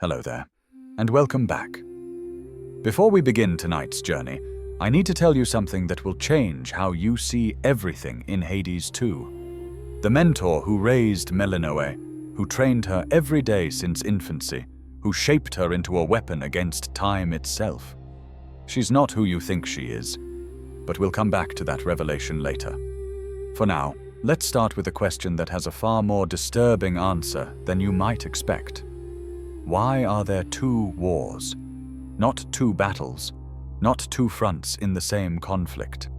Hello there, and welcome back. Before we begin tonight's journey, I need to tell you something that will change how you see everything in Hades 2. The mentor who raised Melinoe, who trained her every day since infancy, who shaped her into a weapon against time itself. She's not who you think she is, but we'll come back to that revelation later. For now, let's start with a question that has a far more disturbing answer than you might expect. Why are there two wars? Not two battles, not two fronts in the same conflict.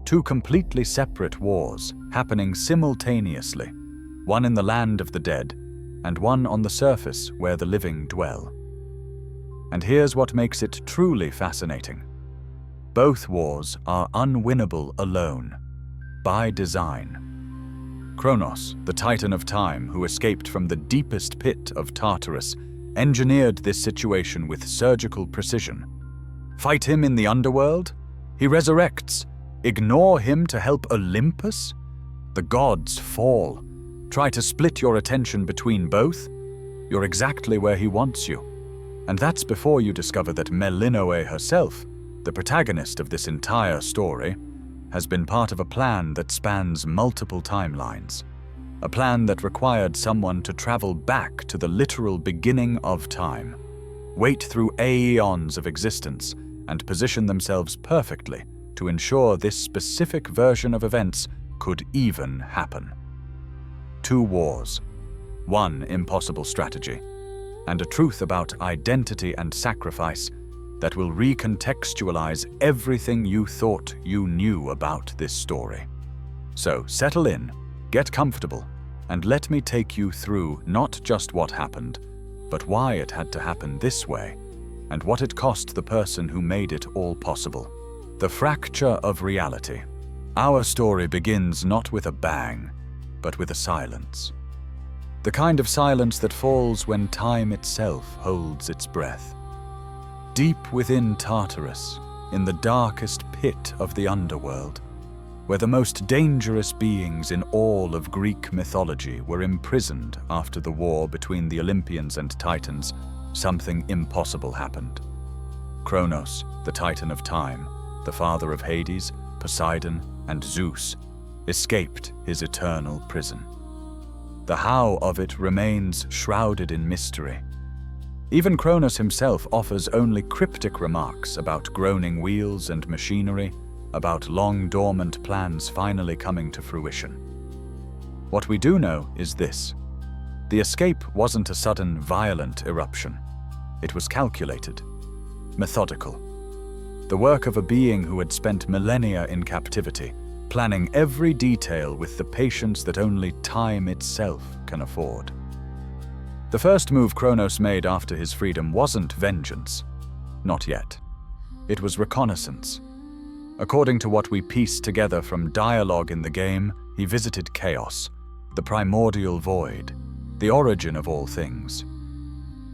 Two completely separate wars happening simultaneously, one in the land of the dead, and one on the surface where the living dwell. And here's what makes it truly fascinating. Both wars are unwinnable alone, by design. Chronos, the Titan of time who escaped from the deepest pit of Tartarus, engineered this situation with surgical precision. Fight him in the underworld? He resurrects. Ignore him to help Olympus? The gods fall. Try to split your attention between both? You're exactly where he wants you. And that's before you discover that Melinoe herself, the protagonist of this entire story, has been part of a plan that spans multiple timelines. A plan that required someone to travel back to the literal beginning of time, wait through aeons of existence, and position themselves perfectly to ensure this specific version of events could even happen. Two wars, one impossible strategy, and a truth about identity and sacrifice that will recontextualize everything you thought you knew about this story. So settle in, get comfortable, and let me take you through not just what happened, but why it had to happen this way, and what it cost the person who made it all possible. The fracture of reality. Our story begins not with a bang, but with a silence. The kind of silence that falls when time itself holds its breath. Deep within Tartarus, in the darkest pit of the underworld, where the most dangerous beings in all of Greek mythology were imprisoned after the war between the Olympians and Titans, something impossible happened. Chronos, the Titan of time, the father of Hades, Poseidon, and Zeus, escaped his eternal prison. The how of it remains shrouded in mystery. Even Chronos himself offers only cryptic remarks about groaning wheels and machinery, about long-dormant plans finally coming to fruition. What we do know is this. The escape wasn't a sudden, violent eruption. It was calculated, methodical. The work of a being who had spent millennia in captivity, planning every detail with the patience that only time itself can afford. The first move Chronos made after his freedom wasn't vengeance. Not yet. It was reconnaissance. According to what we piece together from dialogue in the game, he visited chaos, the primordial void, the origin of all things.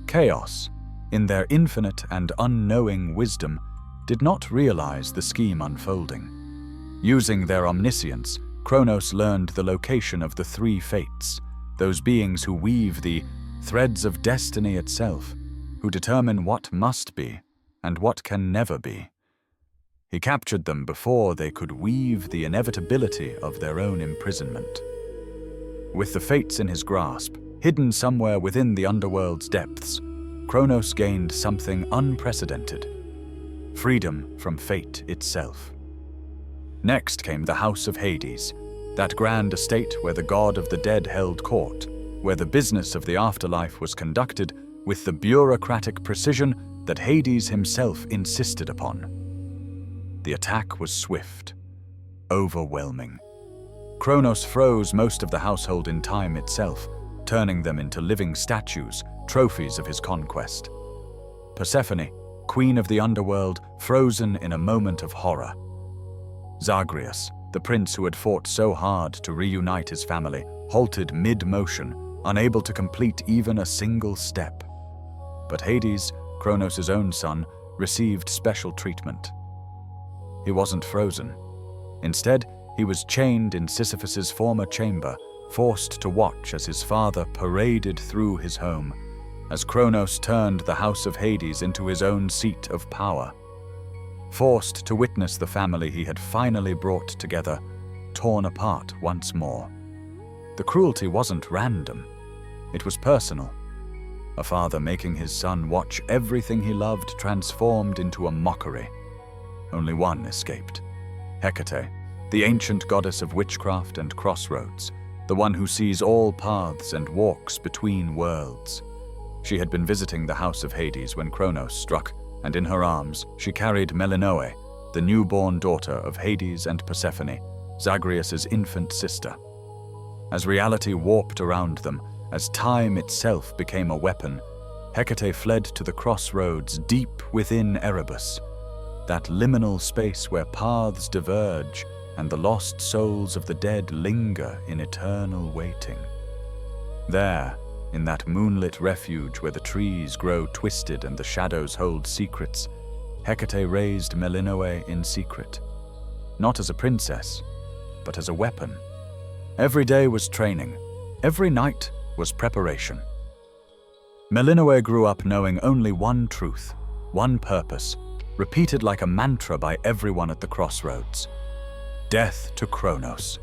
Chaos, in their infinite and unknowing wisdom, did not realize the scheme unfolding. Using their omniscience, Chronos learned the location of the three fates, those beings who weave the threads of destiny itself, who determine what must be and what can never be. He captured them before they could weave the inevitability of their own imprisonment. With the fates in his grasp, hidden somewhere within the underworld's depths, Chronos gained something unprecedented: freedom from fate itself. Next came the House of Hades, that grand estate where the god of the dead held court, where the business of the afterlife was conducted with the bureaucratic precision that Hades himself insisted upon. The attack was swift, overwhelming. Chronos froze most of the household in time itself, turning them into living statues, trophies of his conquest. Persephone, queen of the underworld, frozen in a moment of horror. Zagreus, the prince who had fought so hard to reunite his family, halted mid-motion, unable to complete even a single step. But Hades, Chronos' own son, received special treatment. He wasn't frozen. Instead, he was chained in Sisyphus's former chamber, forced to watch as his father paraded through his home, as Chronos turned the House of Hades into his own seat of power. Forced to witness the family he had finally brought together, torn apart once more. The cruelty wasn't random. It was personal. A father making his son watch everything he loved transformed into a mockery. Only one escaped. Hecate, the ancient goddess of witchcraft and crossroads, the one who sees all paths and walks between worlds. She had been visiting the House of Hades when Chronos struck, and in her arms she carried Melinoe, the newborn daughter of Hades and Persephone, Zagreus's infant sister. As reality warped around them, as time itself became a weapon, Hecate fled to the crossroads deep within Erebus, that liminal space where paths diverge and the lost souls of the dead linger in eternal waiting. There, in that moonlit refuge where the trees grow twisted and the shadows hold secrets, Hecate raised Melinoe in secret, not as a princess, but as a weapon. Every day was training, every night was preparation. Melinoe grew up knowing only one truth, one purpose, repeated like a mantra by everyone at the crossroads. Death to Chronos.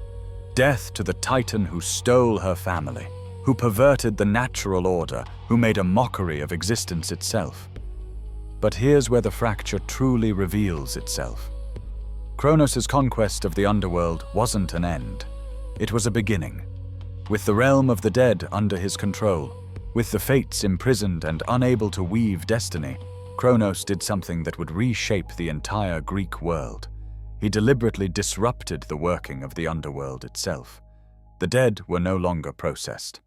Death to the Titan who stole her family, who perverted the natural order, who made a mockery of existence itself. But here's where the fracture truly reveals itself. Chronos' conquest of the underworld wasn't an end. It was a beginning. With the realm of the dead under his control, with the fates imprisoned and unable to weave destiny, Chronos did something that would reshape the entire Greek world. He deliberately disrupted the working of the underworld itself. The dead were no longer processed.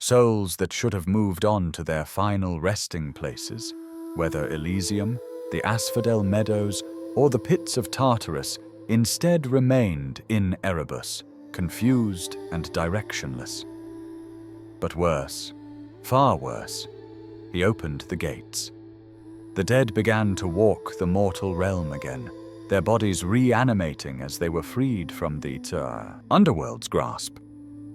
Souls that should have moved on to their final resting places, whether Elysium, the Asphodel Meadows, or the pits of Tartarus, instead remained in Erebus, confused and directionless. But worse, far worse, he opened the gates. The dead began to walk the mortal realm again, their bodies reanimating as they were freed from the underworld's grasp.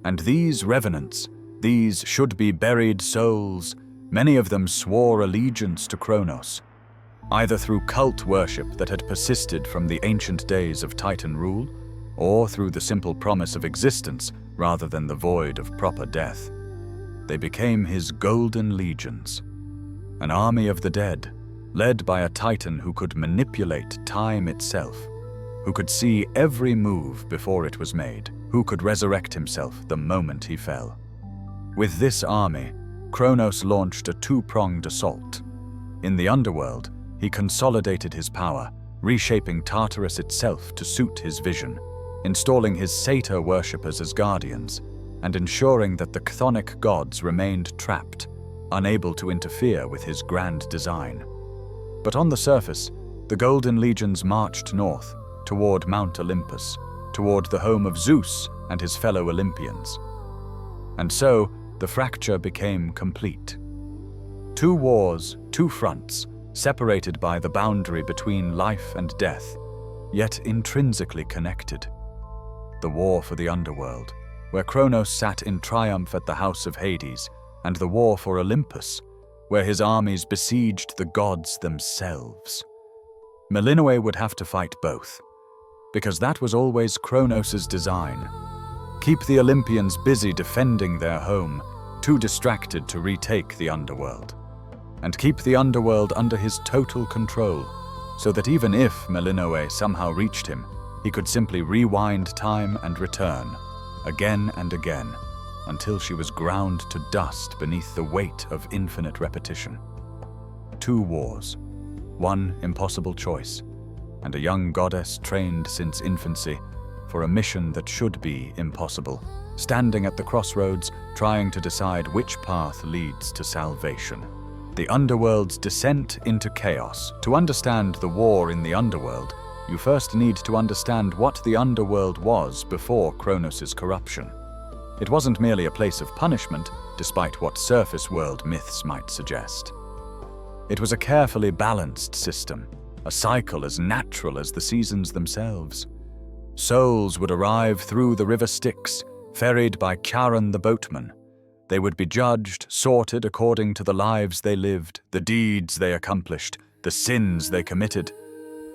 And these revenants, these should-be-buried souls, many of them swore allegiance to Chronos, either through cult worship that had persisted from the ancient days of Titan rule, or through the simple promise of existence rather than the void of proper death. They became his golden legions, an army of the dead, led by a Titan who could manipulate time itself, who could see every move before it was made, who could resurrect himself the moment he fell. With this army, Chronos launched a two-pronged assault. In the underworld, he consolidated his power, reshaping Tartarus itself to suit his vision, installing his satyr worshippers as guardians, and ensuring that the chthonic gods remained trapped, unable to interfere with his grand design. But on the surface, the Golden Legions marched north, toward Mount Olympus, toward the home of Zeus and his fellow Olympians. And so, the fracture became complete. Two wars, two fronts, separated by the boundary between life and death, yet intrinsically connected. The war for the underworld, where Chronos sat in triumph at the House of Hades, and the war for Olympus, where his armies besieged the gods themselves. Melinoe would have to fight both, because that was always Chronos' design. Keep the Olympians busy defending their home, too distracted to retake the underworld. And keep the underworld under his total control, so that even if Melinoe somehow reached him, he could simply rewind time and return, again and again, until she was ground to dust beneath the weight of infinite repetition. Two wars, one impossible choice, and a young goddess trained since infancy for a mission that should be impossible, standing at the crossroads, trying to decide which path leads to salvation. The underworld's descent into chaos. To understand the war in the underworld, you first need to understand what the underworld was before Chronos' corruption. It wasn't merely a place of punishment, despite what surface world myths might suggest. It was a carefully balanced system, a cycle as natural as the seasons themselves. Souls would arrive through the river Styx, ferried by Charon the boatman. They would be judged, sorted according to the lives they lived, the deeds they accomplished, the sins they committed.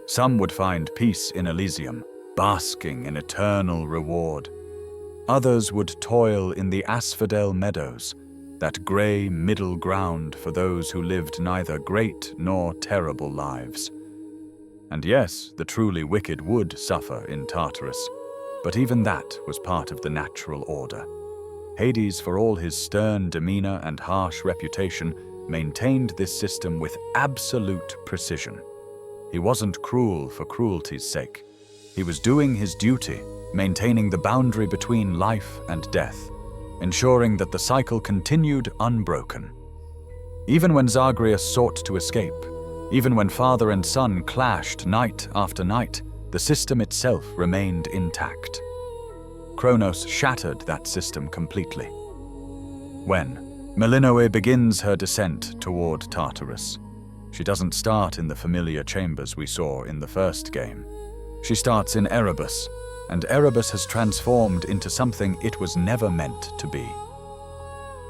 Some would find peace in Elysium, basking in eternal reward. Others would toil in the asphodel meadows, that grey middle ground for those who lived neither great nor terrible lives. And yes, the truly wicked would suffer in Tartarus, but even that was part of the natural order. Hades, for all his stern demeanor and harsh reputation, maintained this system with absolute precision. He wasn't cruel for cruelty's sake. He was doing his duty, maintaining the boundary between life and death, ensuring that the cycle continued unbroken. Even when Zagreus sought to escape, even when father and son clashed night after night, the system itself remained intact. Chronos shattered that system completely. When Melinoe begins her descent toward Tartarus, she doesn't start in the familiar chambers we saw in the first game. She starts in Erebus, and Erebus has transformed into something it was never meant to be.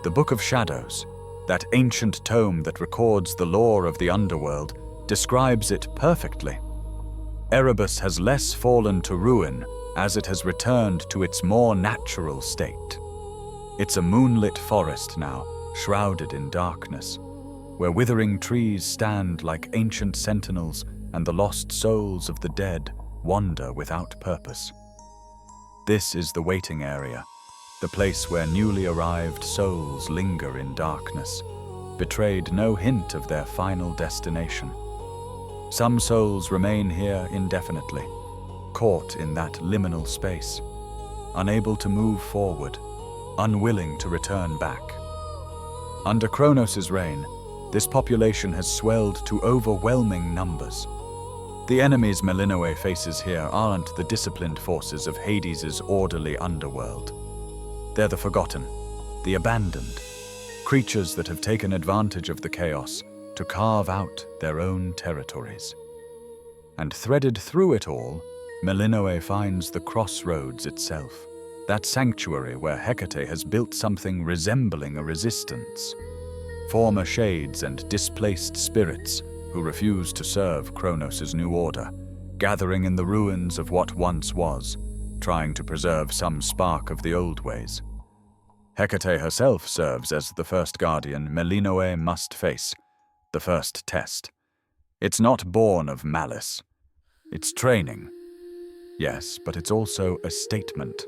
The Book of Shadows, that ancient tome that records the lore of the underworld, describes it perfectly. Erebus has less fallen to ruin as it has returned to its more natural state. It's a moonlit forest now, shrouded in darkness, where withering trees stand like ancient sentinels and the lost souls of the dead wander without purpose. This is the waiting area, the place where newly arrived souls linger in darkness, betrayed no hint of their final destination. Some souls remain here indefinitely, caught in that liminal space, unable to move forward, unwilling to return back. Under Chronos' reign, this population has swelled to overwhelming numbers. The enemies Melinoe faces here aren't the disciplined forces of Hades' orderly underworld. They're the forgotten, the abandoned, creatures that have taken advantage of the chaos to carve out their own territories. And threaded through it all, Melinoe finds the crossroads itself, that sanctuary where Hecate has built something resembling a resistance. Former shades and displaced spirits who refuse to serve Chronos' new order, gathering in the ruins of what once was, trying to preserve some spark of the old ways. Hecate herself serves as the first guardian Melinoe must face, the first test. It's not born of malice. It's training. Yes, but it's also a statement.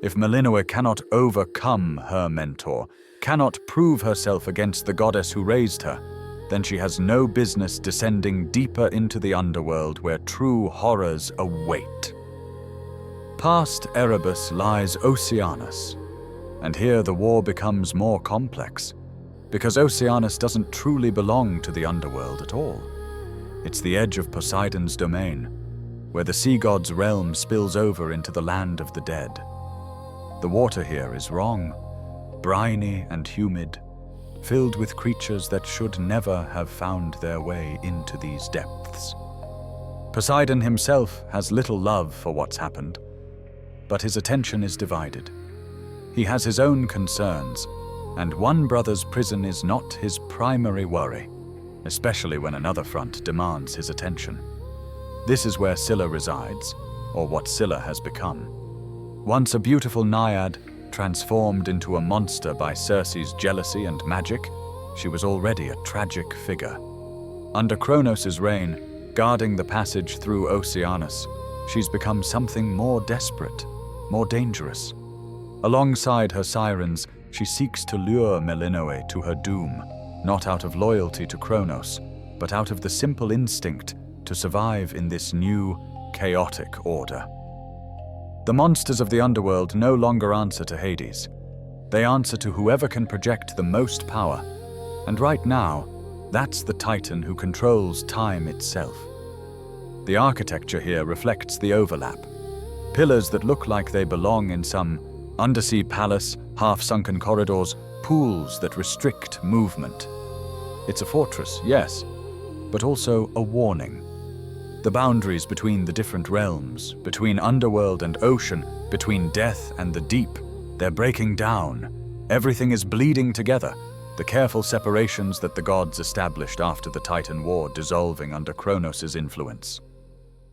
If Melinoe cannot overcome her mentor, cannot prove herself against the goddess who raised her, then she has no business descending deeper into the underworld where true horrors await. Past Erebus lies Oceanus, and here the war becomes more complex, because Oceanus doesn't truly belong to the underworld at all. It's the edge of Poseidon's domain, where the sea god's realm spills over into the land of the dead. The water here is wrong, briny and humid, filled with creatures that should never have found their way into these depths. Poseidon himself has little love for what's happened, but his attention is divided. He has his own concerns, and one brother's prison is not his primary worry, especially when another front demands his attention. This is where Scylla resides, or what Scylla has become. Once a beautiful naiad, transformed into a monster by Circe's jealousy and magic, she was already a tragic figure. Under Chronos' reign, guarding the passage through Oceanus, she's become something more desperate, more dangerous. Alongside her sirens, she seeks to lure Melinoe to her doom, not out of loyalty to Chronos, but out of the simple instinct to survive in this new, chaotic order. The monsters of the underworld no longer answer to Hades. They answer to whoever can project the most power, and right now, that's the Titan who controls time itself. The architecture here reflects the overlap. Pillars that look like they belong in some undersea palace, half-sunken corridors, pools that restrict movement. It's a fortress, yes, but also a warning. The boundaries between the different realms, between underworld and ocean, between death and the deep, they're breaking down, Everything is bleeding together, the careful separations that the gods established after the Titan War dissolving under Chronos' influence.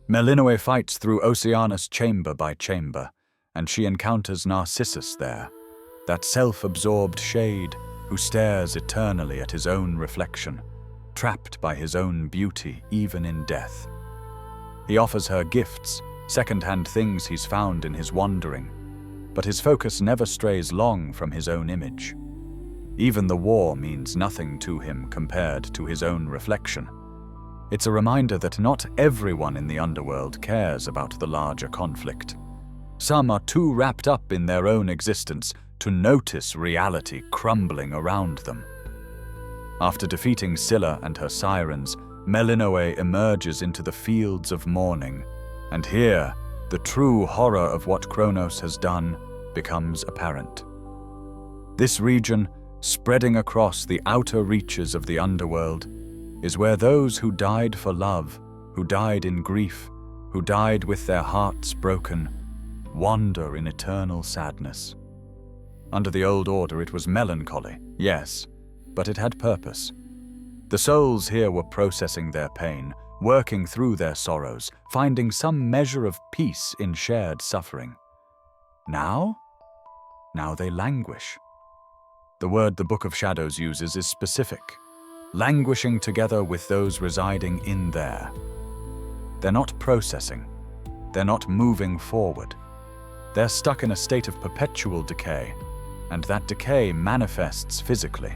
Melinoe fights through Oceanus chamber by chamber, and she encounters Narcissus there, that self-absorbed shade who stares eternally at his own reflection, trapped by his own beauty even in death. He offers her gifts, second-hand things he's found in his wandering, but his focus never strays long from his own image. Even the war means nothing to him compared to his own reflection. It's a reminder that not everyone in the underworld cares about the larger conflict. Some are too wrapped up in their own existence to notice reality crumbling around them. After defeating Scylla and her sirens, Melinoe emerges into the fields of mourning, and here, the true horror of what Chronos has done becomes apparent. This region, spreading across the outer reaches of the underworld, is where those who died for love, who died in grief, who died with their hearts broken, wander in eternal sadness. Under the old order it was melancholy, yes, but it had purpose. The souls here were processing their pain, working through their sorrows, finding some measure of peace in shared suffering. Now they languish. The word the Book of Shadows uses is specific, languishing together with those residing in there. They're not processing. They're not moving forward. They're stuck in a state of perpetual decay, and that decay manifests physically.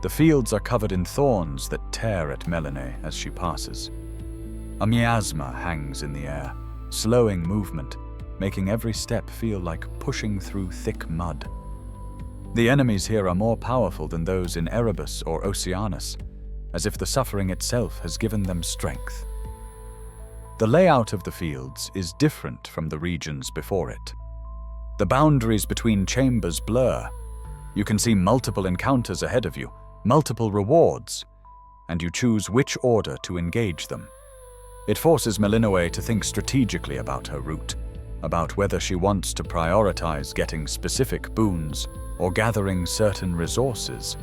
The fields are covered in thorns that tear at Melinoe as she passes. A miasma hangs in the air, slowing movement, making every step feel like pushing through thick mud. The enemies here are more powerful than those in Erebus or Oceanus, as if the suffering itself has given them strength. The layout of the fields is different from the regions before it. The boundaries between chambers blur. You can see multiple encounters ahead of you, multiple rewards, and you choose which order to engage them. It forces Melinoe to think strategically about her route, about whether she wants to prioritize getting specific boons or gathering certain resources.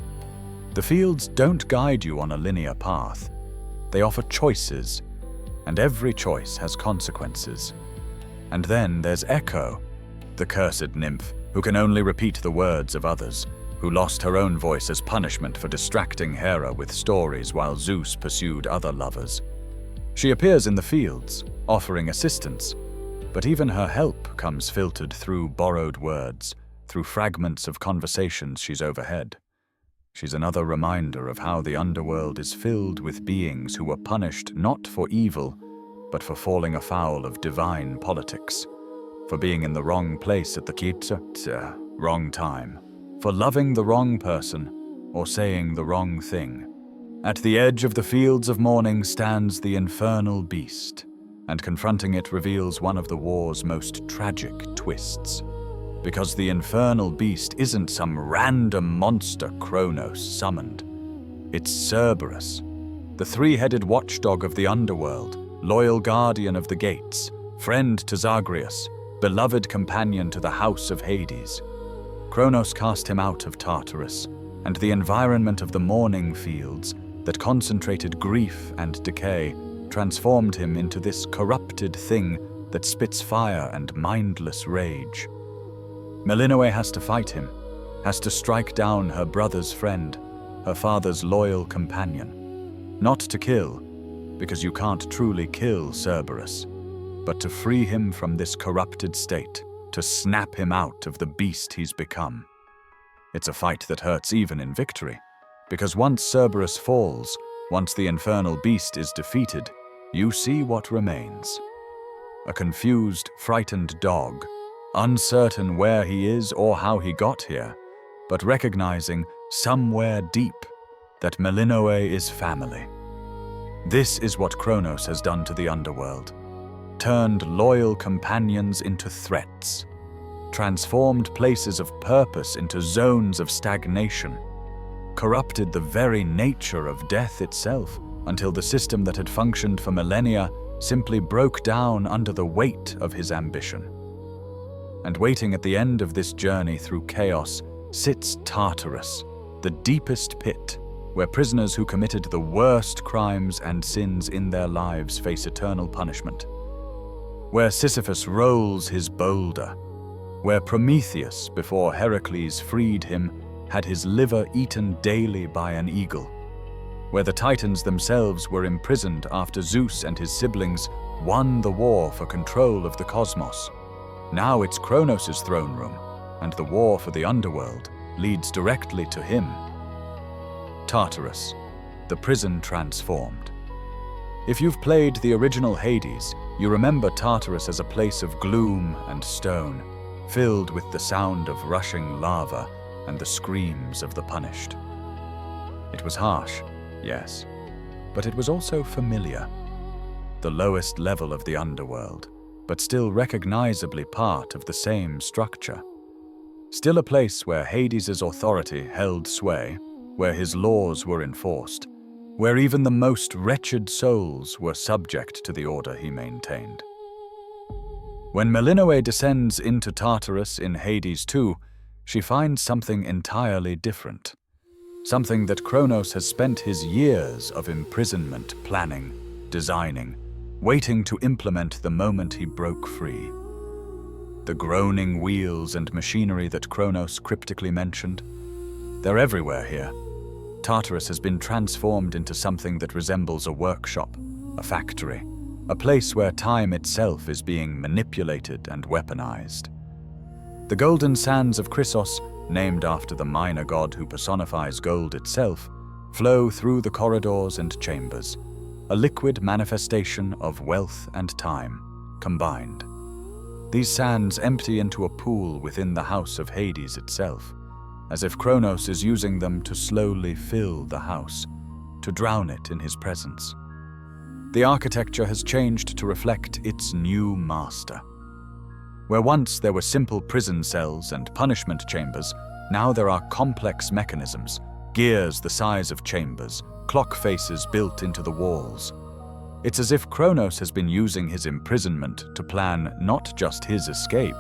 The fields don't guide you on a linear path. They offer choices, and every choice has consequences. And then there's Echo, the cursed nymph who can only repeat the words of others, who lost her own voice as punishment for distracting Hera with stories while Zeus pursued other lovers. She appears in the fields, offering assistance, but even her help comes filtered through borrowed words, through fragments of conversations she's overheard. She's another reminder of how the underworld is filled with beings who were punished not for evil, but for falling afoul of divine politics, for being in the wrong place at the wrong time, for loving the wrong person or saying the wrong thing. At the edge of the fields of mourning stands the infernal beast, and confronting it reveals one of the war's most tragic twists. Because the infernal beast isn't some random monster Chronos summoned. It's Cerberus, the three-headed watchdog of the underworld, loyal guardian of the gates, friend to Zagreus, beloved companion to the house of Hades. Chronos cast him out of Tartarus, and the environment of the mourning fields that concentrated grief and decay transformed him into this corrupted thing that spits fire and mindless rage. Melinoe has to fight him, has to strike down her brother's friend, her father's loyal companion. Not to kill, because you can't truly kill Cerberus, but to free him from this corrupted state, to snap him out of the beast he's become. It's a fight that hurts even in victory, because once Cerberus falls, once the infernal beast is defeated, you see what remains. A confused, frightened dog, uncertain where he is or how he got here, but recognizing somewhere deep that Melinoe is family. This is what Chronos has done to the underworld, turned loyal companions into threats, transformed places of purpose into zones of stagnation, corrupted the very nature of death itself until the system that had functioned for millennia simply broke down under the weight of his ambition. And waiting at the end of this journey through chaos sits Tartarus, the deepest pit, where prisoners who committed the worst crimes and sins in their lives face eternal punishment. Where Sisyphus rolls his boulder, where Prometheus, before Heracles freed him, had his liver eaten daily by an eagle, where the Titans themselves were imprisoned after Zeus and his siblings won the war for control of the cosmos. Now it's Chronos' throne room, and the war for the underworld leads directly to him. Tartarus, the prison transformed. If you've played the original Hades, you remember Tartarus as a place of gloom and stone, filled with the sound of rushing lava and the screams of the punished. It was harsh, yes, but it was also familiar. The lowest level of the underworld, but still recognizably part of the same structure. Still a place where Hades' authority held sway, where his laws were enforced, where even the most wretched souls were subject to the order he maintained. When Melinoe descends into Tartarus in Hades 2, she finds something entirely different. Something that Chronos has spent his years of imprisonment planning, designing, waiting to implement the moment he broke free. The groaning wheels and machinery that Chronos cryptically mentioned, they're everywhere here. Tartarus has been transformed into something that resembles a workshop, a factory, a place where time itself is being manipulated and weaponized. The golden sands of Chrysos, named after the minor god who personifies gold itself, flow through the corridors and chambers, a liquid manifestation of wealth and time combined. These sands empty into a pool within the house of Hades itself, as if Chronos is using them to slowly fill the house, to drown it in his presence. The architecture has changed to reflect its new master. Where once there were simple prison cells and punishment chambers, now there are complex mechanisms, gears the size of chambers, clock faces built into the walls. It's as if Chronos has been using his imprisonment to plan not just his escape,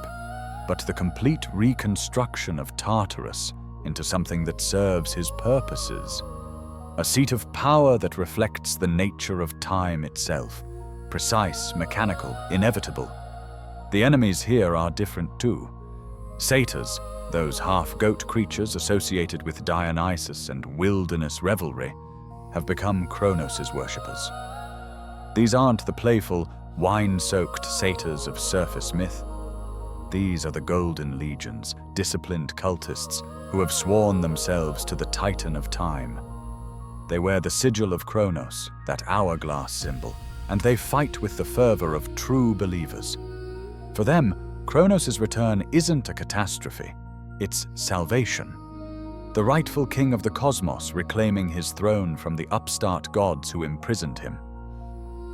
but the complete reconstruction of Tartarus into something that serves his purposes. A seat of power that reflects the nature of time itself, precise, mechanical, inevitable. The enemies here are different too. Satyrs, those half-goat creatures associated with Dionysus and wilderness revelry, have become Chronos' worshippers. These aren't the playful, wine-soaked satyrs of surface myth. These are the Golden Legions, disciplined cultists who have sworn themselves to the Titan of time. They wear the sigil of Chronos, that hourglass symbol, and they fight with the fervor of true believers. For them, Chronos' return isn't a catastrophe, it's salvation. The rightful king of the cosmos reclaiming his throne from the upstart gods who imprisoned him.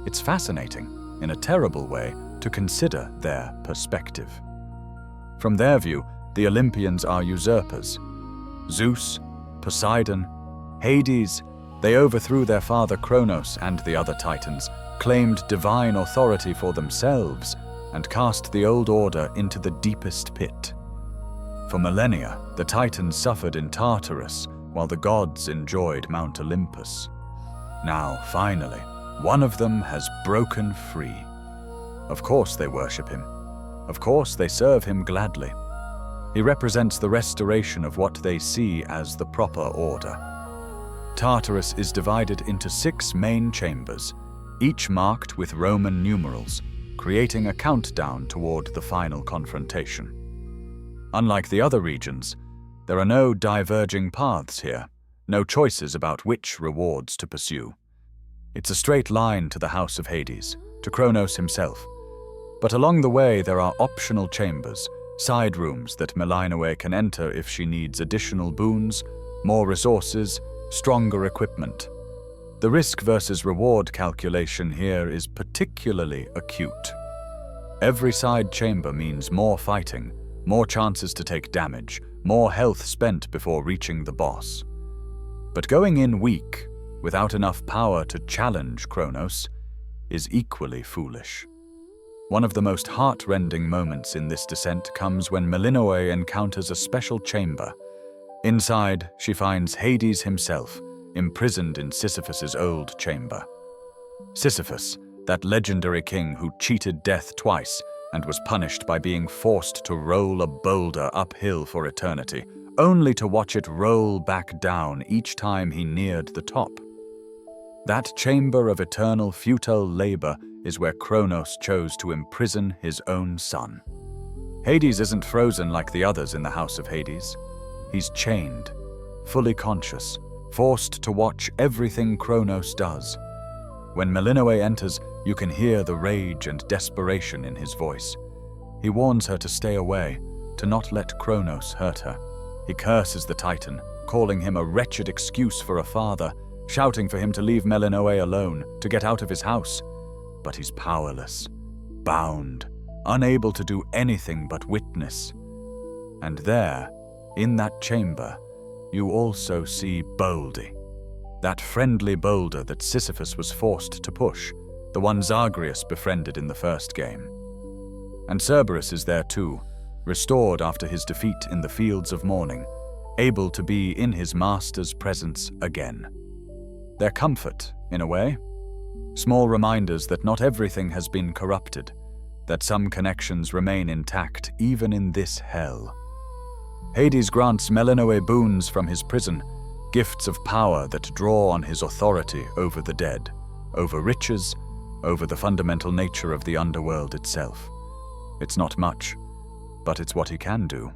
It's fascinating, in a terrible way, to consider their perspective. From their view, the Olympians are usurpers. Zeus, Poseidon, Hades, they overthrew their father Chronos and the other titans, claimed divine authority for themselves, and cast the old order into the deepest pit. For millennia, the Titans suffered in Tartarus, while the gods enjoyed Mount Olympus. Now, finally, one of them has broken free. Of course they worship him. Of course they serve him gladly. He represents the restoration of what they see as the proper order. Tartarus is divided into 6 main chambers, each marked with Roman numerals, creating a countdown toward the final confrontation. Unlike the other regions, there are no diverging paths here, no choices about which rewards to pursue. It's a straight line to the House of Hades, to Chronos himself. But along the way there are optional chambers, side rooms that Melinoe can enter if she needs additional boons, more resources, stronger equipment. The risk versus reward calculation here is particularly acute. Every side chamber means more fighting, more chances to take damage, more health spent before reaching the boss. But going in weak, without enough power to challenge Chronos, is equally foolish. One of the most heart-rending moments in this descent comes when Melinoe encounters a special chamber, Inside, she finds Hades himself, imprisoned in Sisyphus's old chamber. Sisyphus, that legendary king who cheated death twice and was punished by being forced to roll a boulder uphill for eternity, only to watch it roll back down each time he neared the top. That chamber of eternal futile labor is where Chronos chose to imprison his own son. Hades isn't frozen like the others in the House of Hades. He's chained, fully conscious, forced to watch everything Chronos does. When Melinoe enters, you can hear the rage and desperation in his voice. He warns her to stay away, to not let Chronos hurt her. He curses the Titan, calling him a wretched excuse for a father, shouting for him to leave Melinoe alone, to get out of his house. But he's powerless, bound, unable to do anything but witness. And there, in that chamber, you also see Boldy, that friendly boulder that Sisyphus was forced to push, the one Zagreus befriended in the first game. And Cerberus is there too, restored after his defeat in the fields of morning, able to be in his master's presence again. Their comfort, in a way. Small reminders that not everything has been corrupted, that some connections remain intact even in this hell. Hades grants Melinoe boons from his prison, gifts of power that draw on his authority over the dead, over riches, over the fundamental nature of the underworld itself. It's not much, but it's what he can do.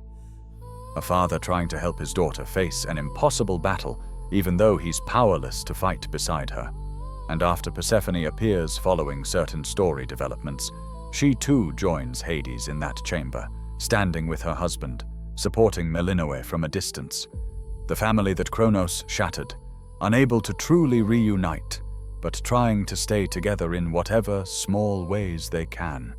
A father trying to help his daughter face an impossible battle, even though he's powerless to fight beside her. And after Persephone appears following certain story developments, she too joins Hades in that chamber, standing with her husband, supporting Melinoe from a distance. The family that Chronos shattered, unable to truly reunite, but trying to stay together in whatever small ways they can.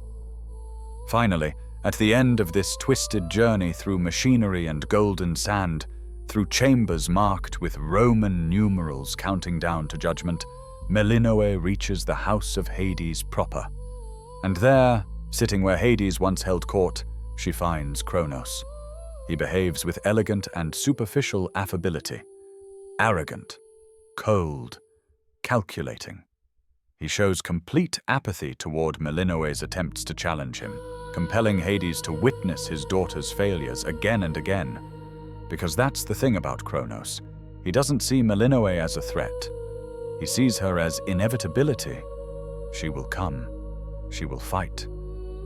Finally, at the end of this twisted journey through machinery and golden sand, through chambers marked with Roman numerals counting down to judgment, Melinoe reaches the House of Hades proper. And there, sitting where Hades once held court, she finds Chronos. He behaves with elegant and superficial affability. Arrogant, cold, calculating. He shows complete apathy toward Melinoe's attempts to challenge him, compelling Hades to witness his daughter's failures again and again. Because that's the thing about Chronos. He doesn't see Melinoe as a threat. He sees her as inevitability. She will come. She will fight.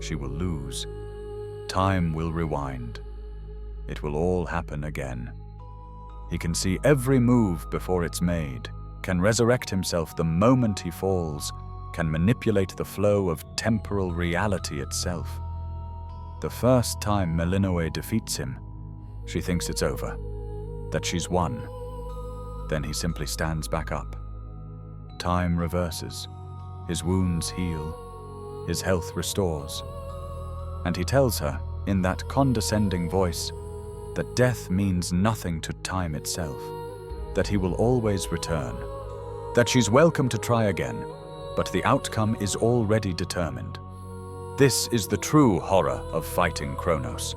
She will lose. Time will rewind. It will all happen again. He can see every move before it's made, can resurrect himself the moment he falls, can manipulate the flow of temporal reality itself. The first time Melinoe defeats him, she thinks it's over, that she's won. Then he simply stands back up. Time reverses. His wounds heal. His health restores. And he tells her, in that condescending voice, that death means nothing to time itself, that he will always return, that she's welcome to try again, but the outcome is already determined. This is the true horror of fighting Chronos.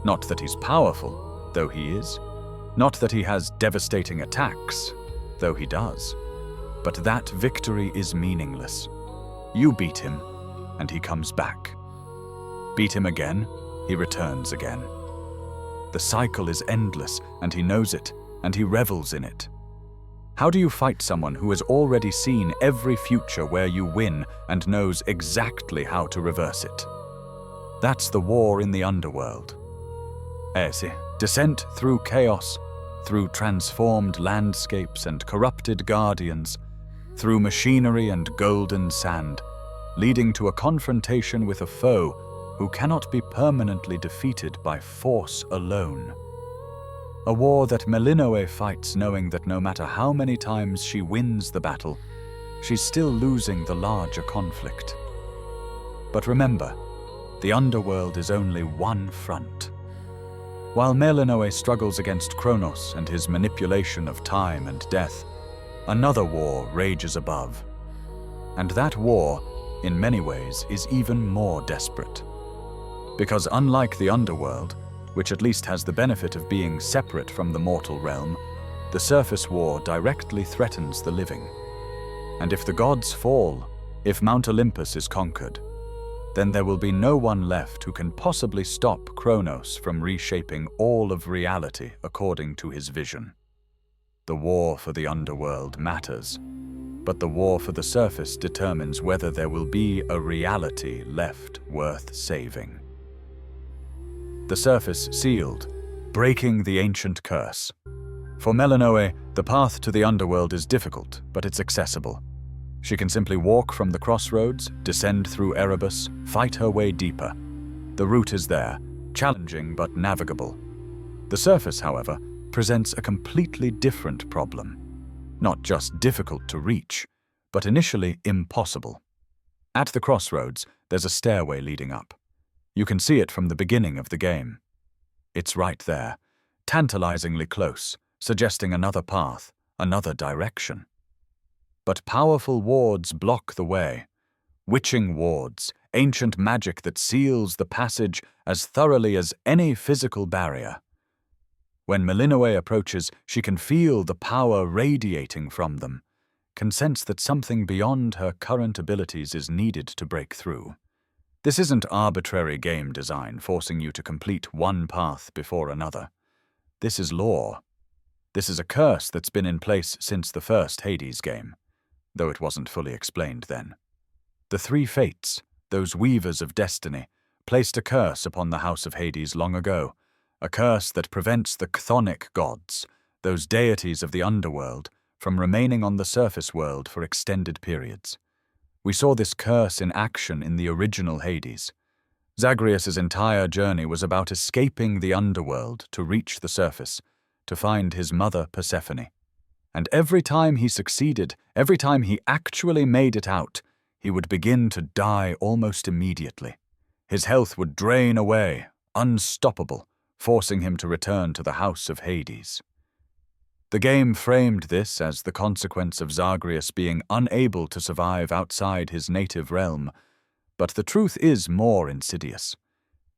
Not that he's powerful, though he is. Not that he has devastating attacks, though he does. But that victory is meaningless. You beat him, and he comes back. Beat him again, he returns again. The cycle is endless, and he knows it, and he revels in it. How do you fight someone who has already seen every future where you win and knows exactly how to reverse it? That's the war in the underworld. Descent through chaos, through transformed landscapes and corrupted guardians, through machinery and golden sand, leading to a confrontation with a foe who cannot be permanently defeated by force alone. A war that Melinoe fights knowing that no matter how many times she wins the battle, she's still losing the larger conflict. But remember, the underworld is only one front. While Melinoe struggles against Chronos and his manipulation of time and death, another war rages above. And that war, in many ways, is even more desperate. Because unlike the underworld, which at least has the benefit of being separate from the mortal realm, the surface war directly threatens the living. And if the gods fall, if Mount Olympus is conquered, then there will be no one left who can possibly stop Chronos from reshaping all of reality according to his vision. The war for the underworld matters, but the war for the surface determines whether there will be a reality left worth saving. The surface sealed, breaking the ancient curse. For Melinoe, the path to the underworld is difficult, but it's accessible. She can simply walk from the crossroads, descend through Erebus, fight her way deeper. The route is there, challenging but navigable. The surface, however, presents a completely different problem. Not just difficult to reach, but initially impossible. At the crossroads, there's a stairway leading up. You can see it from the beginning of the game. It's right there, tantalizingly close, suggesting another path, another direction. But powerful wards block the way. Witching wards, ancient magic that seals the passage as thoroughly as any physical barrier. When Melinoe approaches, she can feel the power radiating from them, can sense that something beyond her current abilities is needed to break through. This isn't arbitrary game design forcing you to complete one path before another. This is law. This is a curse that's been in place since the first Hades game, though it wasn't fully explained then. The three fates, those weavers of destiny, placed a curse upon the house of Hades long ago, a curse that prevents the chthonic gods, those deities of the underworld, from remaining on the surface world for extended periods. We saw this curse in action in the original Hades. Zagreus's entire journey was about escaping the underworld to reach the surface, to find his mother Persephone. And every time he succeeded, every time he actually made it out, he would begin to die almost immediately. His health would drain away, unstoppable, forcing him to return to the house of Hades. The game framed this as the consequence of Zagreus being unable to survive outside his native realm, but the truth is more insidious.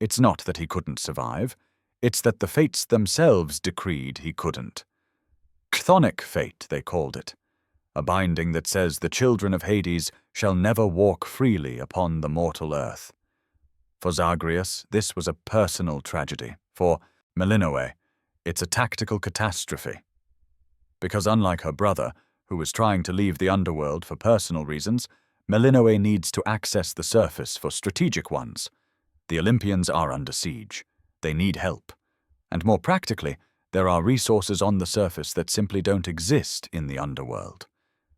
It's not that he couldn't survive, it's that the fates themselves decreed he couldn't. Chthonic fate, they called it, a binding that says the children of Hades shall never walk freely upon the mortal earth. For Zagreus, this was a personal tragedy. For Melinoe, it's a tactical catastrophe. Because unlike her brother, who was trying to leave the underworld for personal reasons, Melinoe needs to access the surface for strategic ones. The Olympians are under siege. They need help. And more practically, there are resources on the surface that simply don't exist in the underworld.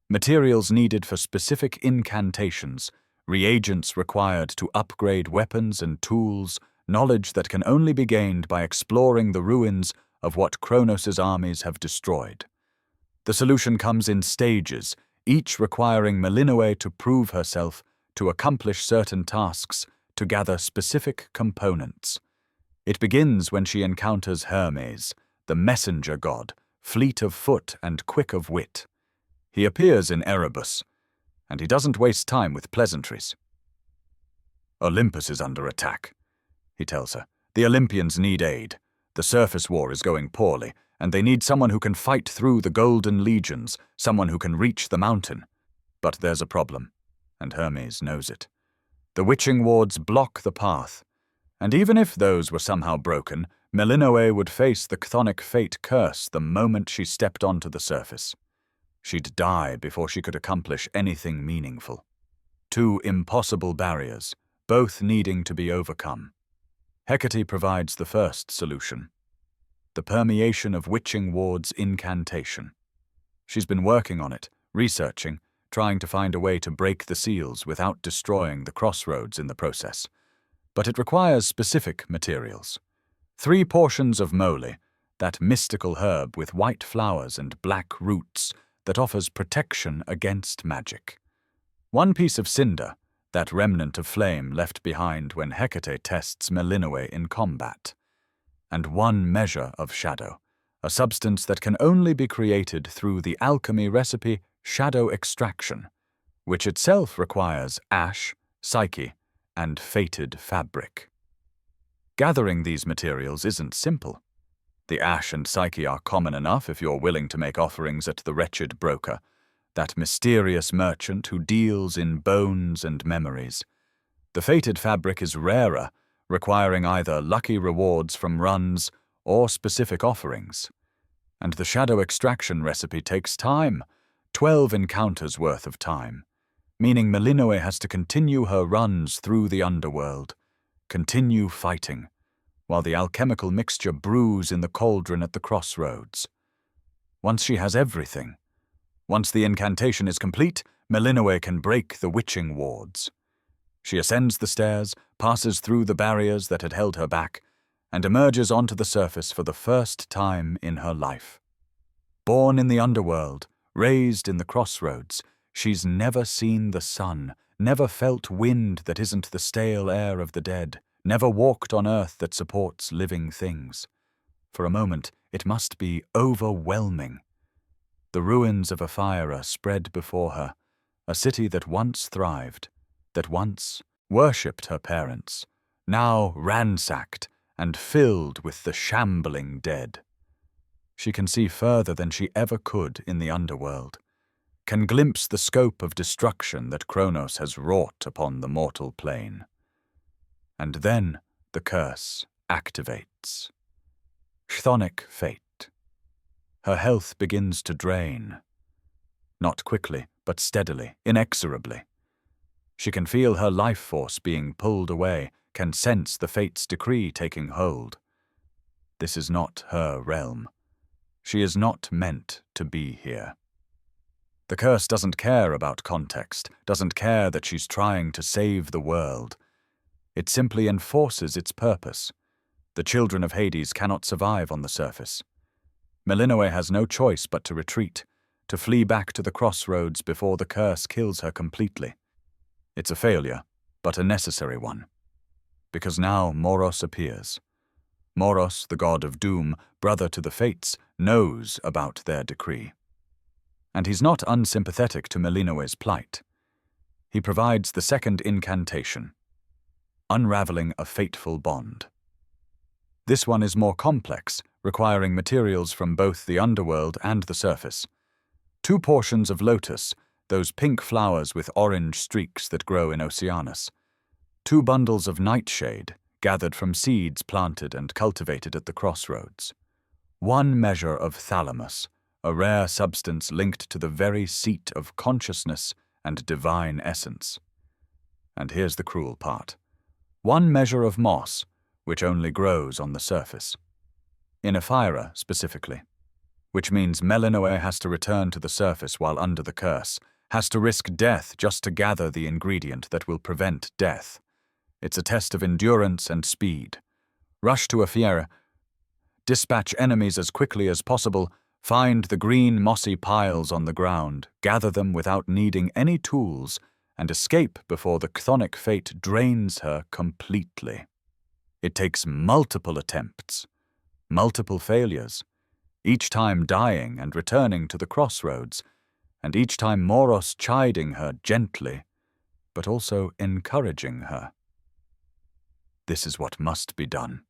Materials needed for specific incantations, reagents required to upgrade weapons and tools, knowledge that can only be gained by exploring the ruins of what Chronos' armies have destroyed. The solution comes in stages, each requiring Melinoe to prove herself, to accomplish certain tasks, to gather specific components. It begins when she encounters Hermes, the messenger god, fleet of foot and quick of wit. He appears in Erebus, and he doesn't waste time with pleasantries. "Olympus is under attack," he tells her. "The Olympians need aid. The surface war is going poorly, and they need someone who can fight through the golden legions, someone who can reach the mountain. But there's a problem, and Hermes knows it. The witching wards block the path, and even if those were somehow broken, Melinoe would face the chthonic fate curse the moment she stepped onto the surface. She'd die before she could accomplish anything meaningful. Two impossible barriers, both needing to be overcome. Hecate provides the first solution: the permeation of witching ward's incantation. She's been working on it, researching, trying to find a way to break the seals without destroying the crossroads in the process. But it requires specific materials. 3 portions of moly, that mystical herb with white flowers and black roots that offers protection against magic. 1 piece of cinder, that remnant of flame left behind when Hecate tests Melinoe in combat. And 1 measure of shadow, a substance that can only be created through the alchemy recipe shadow extraction, which itself requires ash, psyche, and fated fabric. Gathering these materials isn't simple. The ash and psyche are common enough if you're willing to make offerings at the wretched broker, that mysterious merchant who deals in bones and memories. The fated fabric is rarer, requiring either lucky rewards from runs or specific offerings. And the shadow extraction recipe takes time, 12 encounters worth of time, meaning Melinoe has to continue her runs through the underworld, continue fighting, while the alchemical mixture brews in the cauldron at the crossroads. Once she has everything, once the incantation is complete, Melinoe can break the witching wards. She ascends the stairs, passes through the barriers that had held her back, and emerges onto the surface for the first time in her life. Born in the underworld, raised in the crossroads, she's never seen the sun, never felt wind that isn't the stale air of the dead, never walked on earth that supports living things. For a moment, it must be overwhelming. The ruins of Ephyra spread before her, a city that once thrived, that once worshipped her parents, now ransacked and filled with the shambling dead. She can see further than she ever could in the underworld, can glimpse the scope of destruction that Chronos has wrought upon the mortal plane. And then the curse activates. Chthonic fate. Her health begins to drain. Not quickly, but steadily, inexorably. She can feel her life force being pulled away, can sense the fate's decree taking hold. This is not her realm. She is not meant to be here. The curse doesn't care about context, doesn't care that she's trying to save the world. It simply enforces its purpose. The children of Hades cannot survive on the surface. Melinoe has no choice but to retreat, to flee back to the crossroads before the curse kills her completely. It's a failure, but a necessary one. Because now Moros appears. Moros, the god of doom, brother to the fates, knows about their decree. And he's not unsympathetic to Melinoe's plight. He provides the second incantation, unraveling a fateful bond. This one is more complex, requiring materials from both the underworld and the surface. 2 portions of lotus, those pink flowers with orange streaks that grow in Oceanus. 2 bundles of nightshade, gathered from seeds planted and cultivated at the crossroads. 1 measure of thalamus, a rare substance linked to the very seat of consciousness and divine essence. And here's the cruel part. 1 measure of moss, which only grows on the surface. In Ephyra, specifically. Which means Melinoe has to return to the surface while under the curse, has to risk death just to gather the ingredient that will prevent death. It's a test of endurance and speed. Rush to Ephyra, dispatch enemies as quickly as possible, find the green mossy piles on the ground, gather them without needing any tools, and escape before the chthonic fate drains her completely. It takes multiple attempts, multiple failures, each time dying and returning to the crossroads, and each time Moros chiding her gently, but also encouraging her. This is what must be done,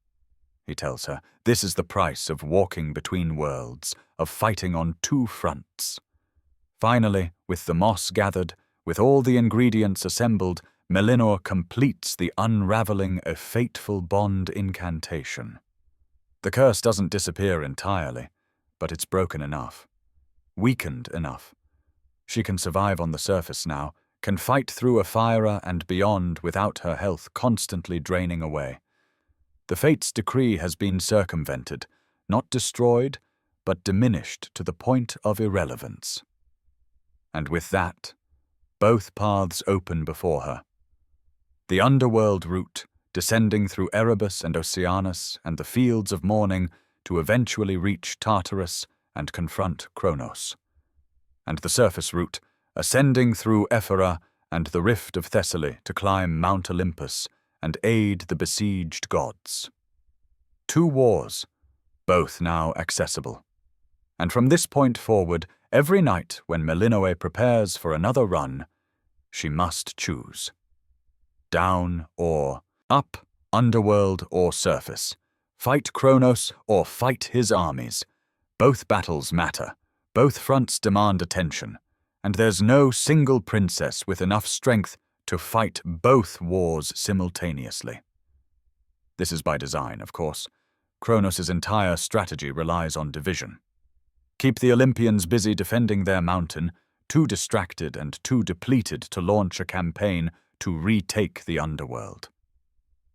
he tells her. This is the price of walking between worlds, of fighting on 2 fronts. Finally, with the moss gathered, with all the ingredients assembled, Melinoe completes the unraveling a fateful bond incantation. The curse doesn't disappear entirely, but it's broken enough, weakened enough. She can survive on the surface now, can fight through Ephyra and beyond without her health constantly draining away. The fate's decree has been circumvented, not destroyed, but diminished to the point of irrelevance. And with that, both paths open before her. The underworld route, descending through Erebus and Oceanus and the fields of mourning to eventually reach Tartarus and confront Chronos. And the surface route, ascending through Ephyra and the rift of Thessaly to climb Mount Olympus and aid the besieged gods. 2 wars, both now accessible. And from this point forward, every night when Melinoe prepares for another run, she must choose. Down or up underworld or surface. Fight Chronos or fight his armies. Both battles matter. Both fronts demand attention. And there's no single princess with enough strength to fight both wars simultaneously. This is by design, of course. Chronos' entire strategy relies on division. Keep the Olympians busy defending their mountain, too distracted and too depleted to launch a campaign to retake the underworld.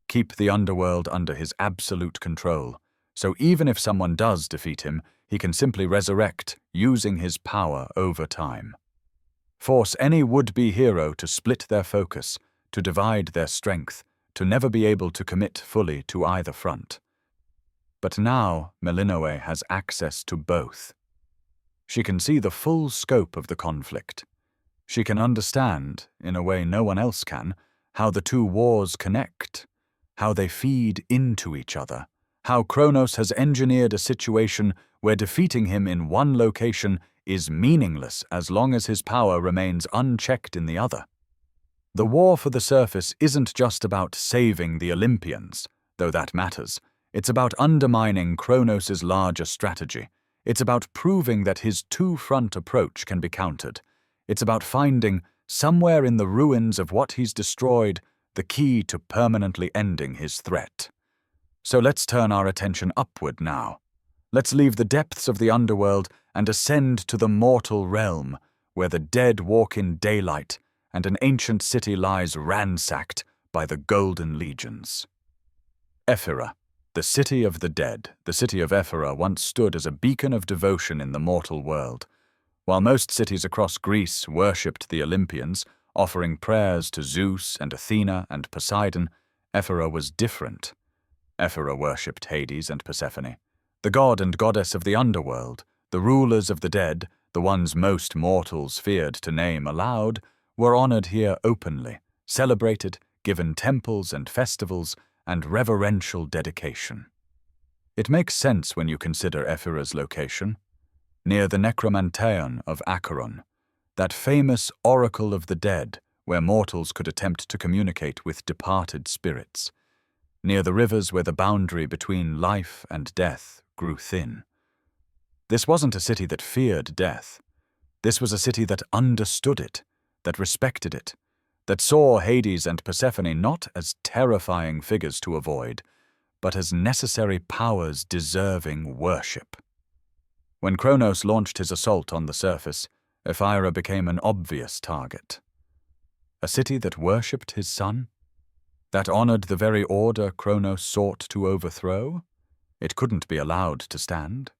Keep the underworld under his absolute control, so even if someone does defeat him, he can simply resurrect, using his power over time. Force any would-be hero to split their focus, to divide their strength, to never be able to commit fully to either front. But now Melinoe has access to both. She can see the full scope of the conflict. She can understand, in a way no one else can, how the two wars connect, how they feed into each other, how Chronos has engineered a situation where defeating him in one location is meaningless as long as his power remains unchecked in the other. The war for the surface isn't just about saving the Olympians, though that matters. It's about undermining Chronos' larger strategy. It's about proving that his two-front approach can be countered. It's about finding, somewhere in the ruins of what he's destroyed, the key to permanently ending his threat. So let's turn our attention upward now. Let's leave the depths of the underworld and ascend to the mortal realm, where the dead walk in daylight and an ancient city lies ransacked by the golden legions. Ephyra, the city of the dead, the city of Ephyra once stood as a beacon of devotion in the mortal world. While most cities across Greece worshipped the Olympians, offering prayers to Zeus and Athena and Poseidon, Ephyra was different. Ephyra worshipped Hades and Persephone, the god and goddess of the underworld. The rulers of the dead, the ones most mortals feared to name aloud, were honored here openly, celebrated, given temples and festivals, and reverential dedication. It makes sense when you consider Ephyra's location, near the Necromanteon of Acheron, that famous oracle of the dead where mortals could attempt to communicate with departed spirits, near the rivers where the boundary between life and death grew thin. This wasn't a city that feared death. This was a city that understood it, that respected it, that saw Hades and Persephone not as terrifying figures to avoid, but as necessary powers deserving worship. When Chronos launched his assault on the surface, Ephyra became an obvious target. A city that worshipped his son? That honored the very order Chronos sought to overthrow? It couldn't be allowed to stand.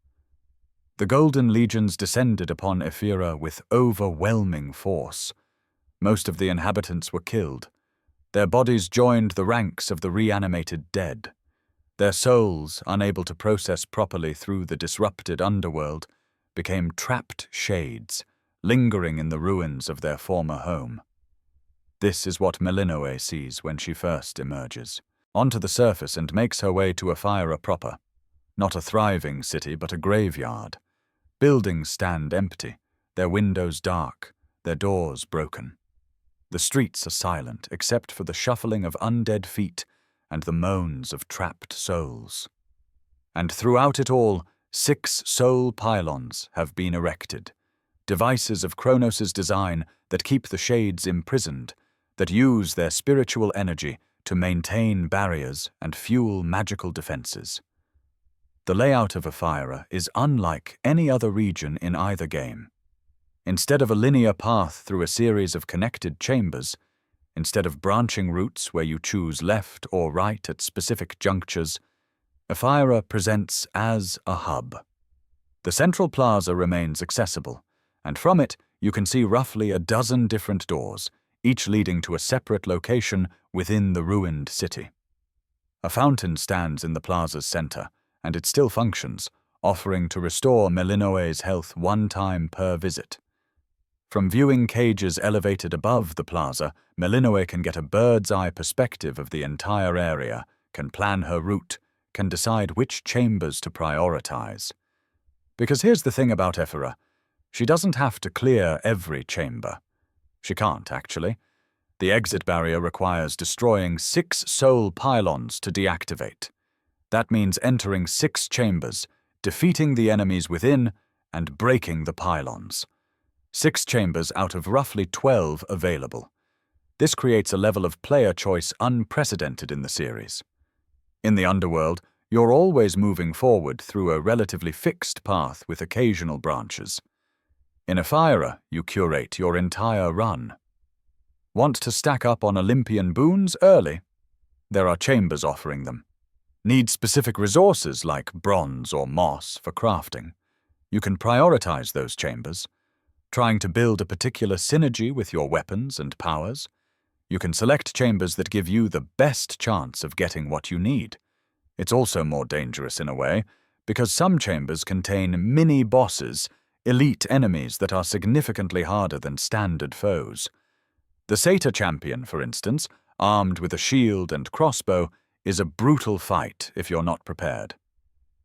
The golden legions descended upon Ephyra with overwhelming force. Most of the inhabitants were killed. Their bodies joined the ranks of the reanimated dead. Their souls, unable to process properly through the disrupted underworld, became trapped shades, lingering in the ruins of their former home. This is what Melinoe sees when she first emerges, onto the surface and makes her way to Ephyra proper. Not a thriving city, but a graveyard. Buildings stand empty, their windows dark, their doors broken. The streets are silent, except for the shuffling of undead feet and the moans of trapped souls. And throughout it all, 6 soul pylons have been erected, devices of Chronos' design that keep the shades imprisoned, that use their spiritual energy to maintain barriers and fuel magical defenses. The layout of Ephyra is unlike any other region in either game. Instead of a linear path through a series of connected chambers, instead of branching routes where you choose left or right at specific junctures, Ephyra presents as a hub. The central plaza remains accessible, and from it you can see roughly a dozen different doors, each leading to a separate location within the ruined city. A fountain stands in the plaza's center, and it still functions, offering to restore Melinoe's health 1 time per visit. From viewing cages elevated above the plaza, Melinoe can get a bird's-eye perspective of the entire area, can plan her route, can decide which chambers to prioritize. Because here's the thing about Ephyra, she doesn't have to clear every chamber. She can't, actually. The exit barrier requires destroying 6 soul pylons to deactivate. That means entering 6 chambers, defeating the enemies within, and breaking the pylons. 6 chambers out of roughly 12 available. This creates a level of player choice unprecedented in the series. In the underworld, you're always moving forward through a relatively fixed path with occasional branches. In Ephyra, you curate your entire run. Want to stack up on Olympian boons early? There are chambers offering them. Need specific resources like bronze or moss for crafting? You can prioritize those chambers. Trying to build a particular synergy with your weapons and powers? You can select chambers that give you the best chance of getting what you need. It's also more dangerous in a way, because some chambers contain mini-bosses, elite enemies that are significantly harder than standard foes. The Satyr champion, for instance, armed with a shield and crossbow, is a brutal fight if you're not prepared.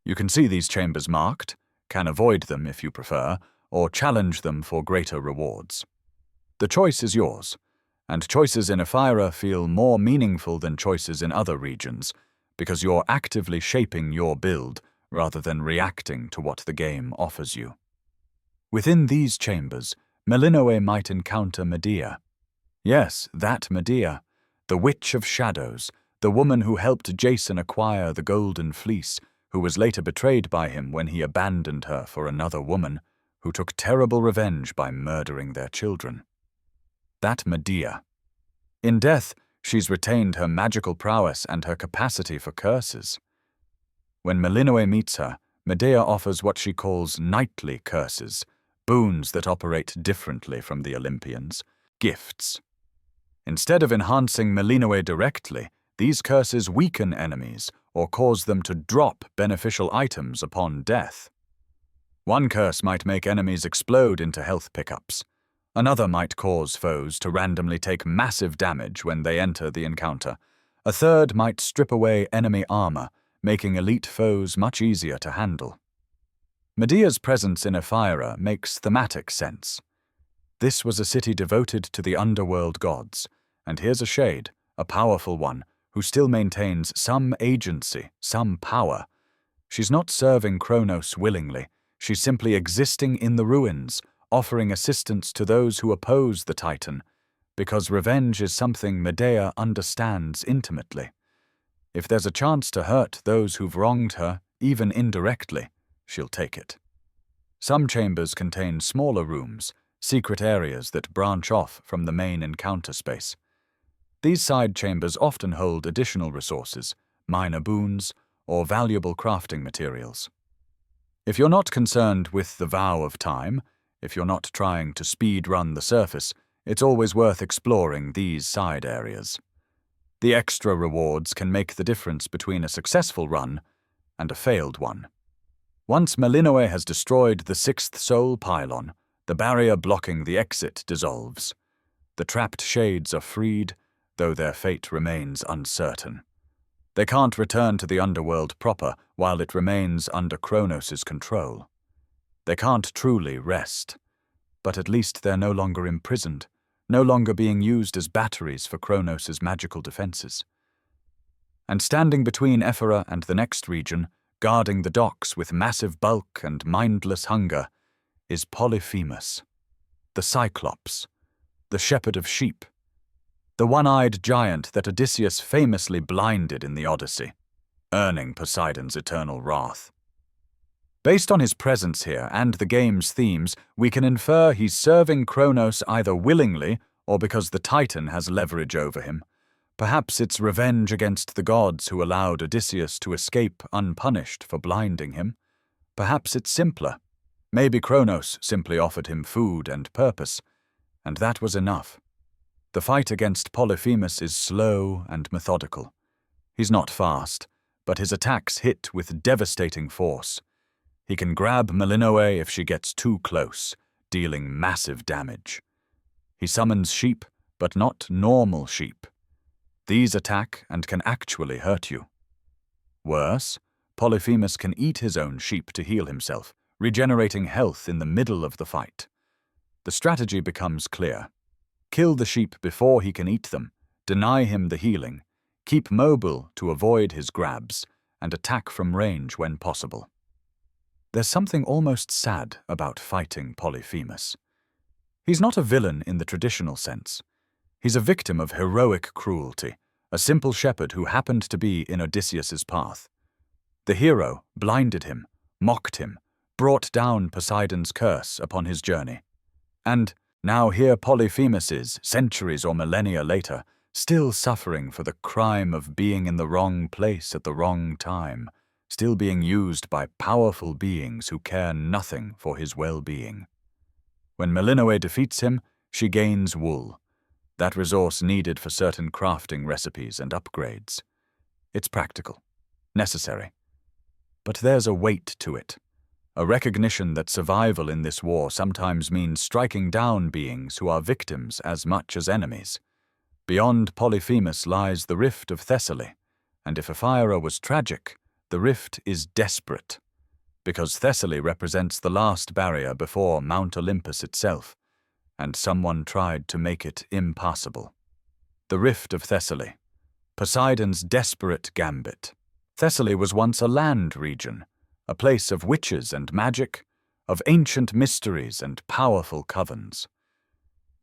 You can see these chambers marked, can avoid them if you prefer, or challenge them for greater rewards. The choice is yours, and choices in Ephyra feel more meaningful than choices in other regions, because you're actively shaping your build rather than reacting to what the game offers you. Within these chambers, Melinoe might encounter Medea. Yes, that Medea, the Witch of Shadows, the woman who helped Jason acquire the Golden Fleece, who was later betrayed by him when he abandoned her for another woman, who took terrible revenge by murdering their children. That Medea. In death, she's retained her magical prowess and her capacity for curses. When Melinoe meets her, Medea offers what she calls knightly curses, boons that operate differently from the Olympians, gifts. Instead of enhancing Melinoe directly, these curses weaken enemies or cause them to drop beneficial items upon death. One curse might make enemies explode into health pickups. Another might cause foes to randomly take massive damage when they enter the encounter. A third might strip away enemy armor, making elite foes much easier to handle. Medea's presence in Ephyra makes thematic sense. This was a city devoted to the underworld gods, and here's a shade, a powerful one, who still maintains some agency, some power. She's not serving Chronos willingly, she's simply existing in the ruins, offering assistance to those who oppose the Titan, because revenge is something Medea understands intimately. If there's a chance to hurt those who've wronged her, even indirectly, she'll take it. Some chambers contain smaller rooms, secret areas that branch off from the main encounter space. These side chambers often hold additional resources, minor boons, or valuable crafting materials. If you're not concerned with the vow of time, if you're not trying to speed run the surface, it's always worth exploring these side areas. The extra rewards can make the difference between a successful run and a failed one. Once Melinoe has destroyed the 6th soul pylon, the barrier blocking the exit dissolves. The trapped shades are freed, though their fate remains uncertain. They can't return to the underworld proper while it remains under Chronos' control. They can't truly rest, but at least they're no longer imprisoned, no longer being used as batteries for Chronos' magical defenses. And standing between Ephyra and the next region, guarding the docks with massive bulk and mindless hunger, is Polyphemus, the Cyclops, the shepherd of sheep, the one-eyed giant that Odysseus famously blinded in the Odyssey, earning Poseidon's eternal wrath. Based on his presence here and the game's themes, we can infer he's serving Chronos either willingly or because the Titan has leverage over him. Perhaps it's revenge against the gods who allowed Odysseus to escape unpunished for blinding him. Perhaps it's simpler. Maybe Chronos simply offered him food and purpose, and that was enough. The fight against Polyphemus is slow and methodical. He's not fast, but his attacks hit with devastating force. He can grab Melinoe if she gets too close, dealing massive damage. He summons sheep, but not normal sheep. These attack and can actually hurt you. Worse, Polyphemus can eat his own sheep to heal himself, regenerating health in the middle of the fight. The strategy becomes clear. kill the sheep before he can eat them, deny him the healing, keep mobile to avoid his grabs, and attack from range when possible. There's something almost sad about fighting Polyphemus. He's not a villain in the traditional sense. He's a victim of heroic cruelty, a simple shepherd who happened to be in Odysseus's path. The hero blinded him, mocked him, brought down Poseidon's curse upon his journey. And now here Polyphemus is, centuries or millennia later, still suffering for the crime of being in the wrong place at the wrong time, still being used by powerful beings who care nothing for his well-being. When Melinoe defeats him, she gains wool, that resource needed for certain crafting recipes and upgrades. It's practical, necessary. But there's a weight to it, a recognition that survival in this war sometimes means striking down beings who are victims as much as enemies. Beyond Polyphemus lies the rift of Thessaly, and if Ephyra was tragic, the rift is desperate, because Thessaly represents the last barrier before Mount Olympus itself, and someone tried to make it impassable. The rift of Thessaly, Poseidon's desperate gambit. Thessaly was once a land region, a place of witches and magic, of ancient mysteries and powerful covens.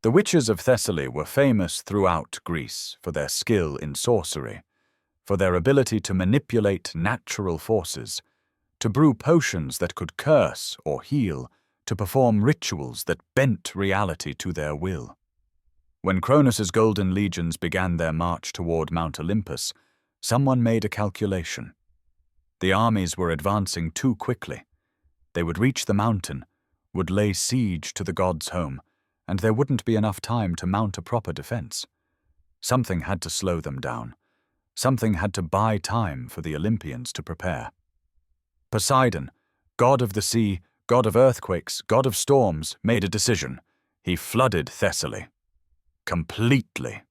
The witches of Thessaly were famous throughout Greece for their skill in sorcery, for their ability to manipulate natural forces, to brew potions that could curse or heal, to perform rituals that bent reality to their will. When Chronos's golden legions began their march toward Mount Olympus, someone made a calculation. The armies were advancing too quickly. They would reach the mountain, would lay siege to the god's home, and there wouldn't be enough time to mount a proper defense. Something had to slow them down. Something had to buy time for the Olympians to prepare. Poseidon, god of the sea, god of earthquakes, god of storms, made a decision. He flooded Thessaly. Completely.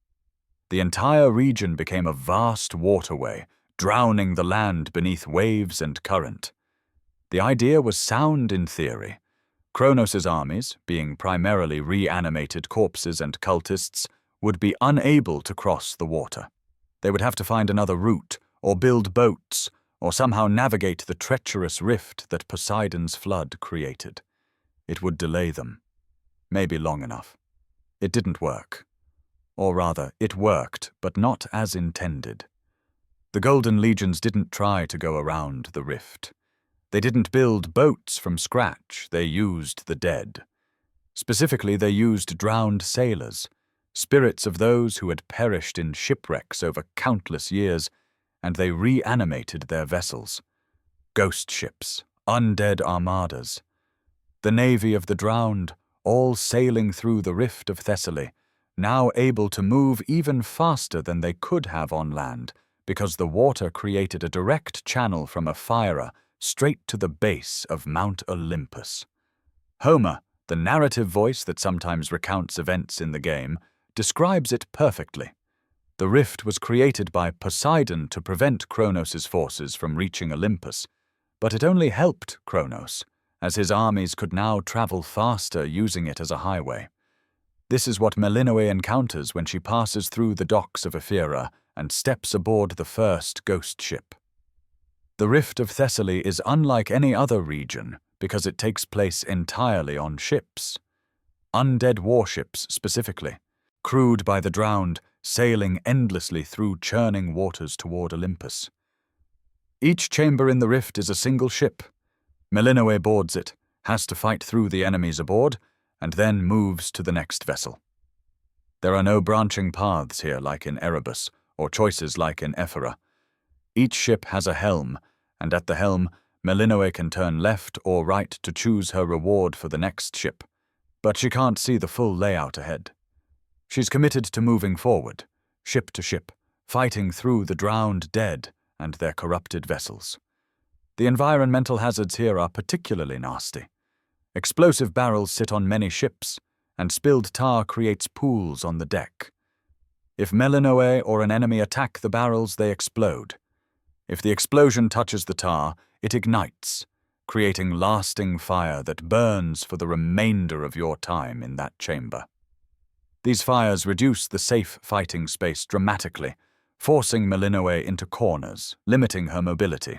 The entire region became a vast waterway, drowning the land beneath waves and current. The idea was sound in theory. Chronos's armies, being primarily reanimated corpses and cultists, would be unable to cross the water. They would have to find another route, or build boats, or somehow navigate the treacherous rift that Poseidon's flood created. It would delay them. Maybe long enough. It didn't work. Or rather, it worked, but not as intended. The Golden Legions didn't try to go around the rift. They didn't build boats from scratch, they used the dead. Specifically, they used drowned sailors, spirits of those who had perished in shipwrecks over countless years, and they reanimated their vessels. Ghost ships, undead armadas. The navy of the drowned, all sailing through the rift of Thessaly, now able to move even faster than they could have on land, because the water created a direct channel from Ephyra straight to the base of Mount Olympus. Homer, the narrative voice that sometimes recounts events in the game, describes it perfectly. The rift was created by Poseidon to prevent Chronos's forces from reaching Olympus, but it only helped Chronos, as his armies could now travel faster using it as a highway. This is what Melinoe encounters when she passes through the docks of Ephyra and steps aboard the first ghost ship. The rift of Thessaly is unlike any other region because it takes place entirely on ships. Undead warships specifically, crewed by the drowned, sailing endlessly through churning waters toward Olympus. Each chamber in the rift is a single ship. Melinoe boards it, has to fight through the enemies aboard, and then moves to the next vessel. There are no branching paths here like in Erebus, or choices like in Ephyra. Each ship has a helm, and at the helm, Melinoe can turn left or right to choose her reward for the next ship, but she can't see the full layout ahead. She's committed to moving forward, ship to ship, fighting through the drowned dead and their corrupted vessels. The environmental hazards here are particularly nasty. Explosive barrels sit on many ships, and spilled tar creates pools on the deck. If Melinoe or an enemy attack the barrels, they explode. If the explosion touches the tar, it ignites, creating lasting fire that burns for the remainder of your time in that chamber. These fires reduce the safe fighting space dramatically, forcing Melinoe into corners, limiting her mobility.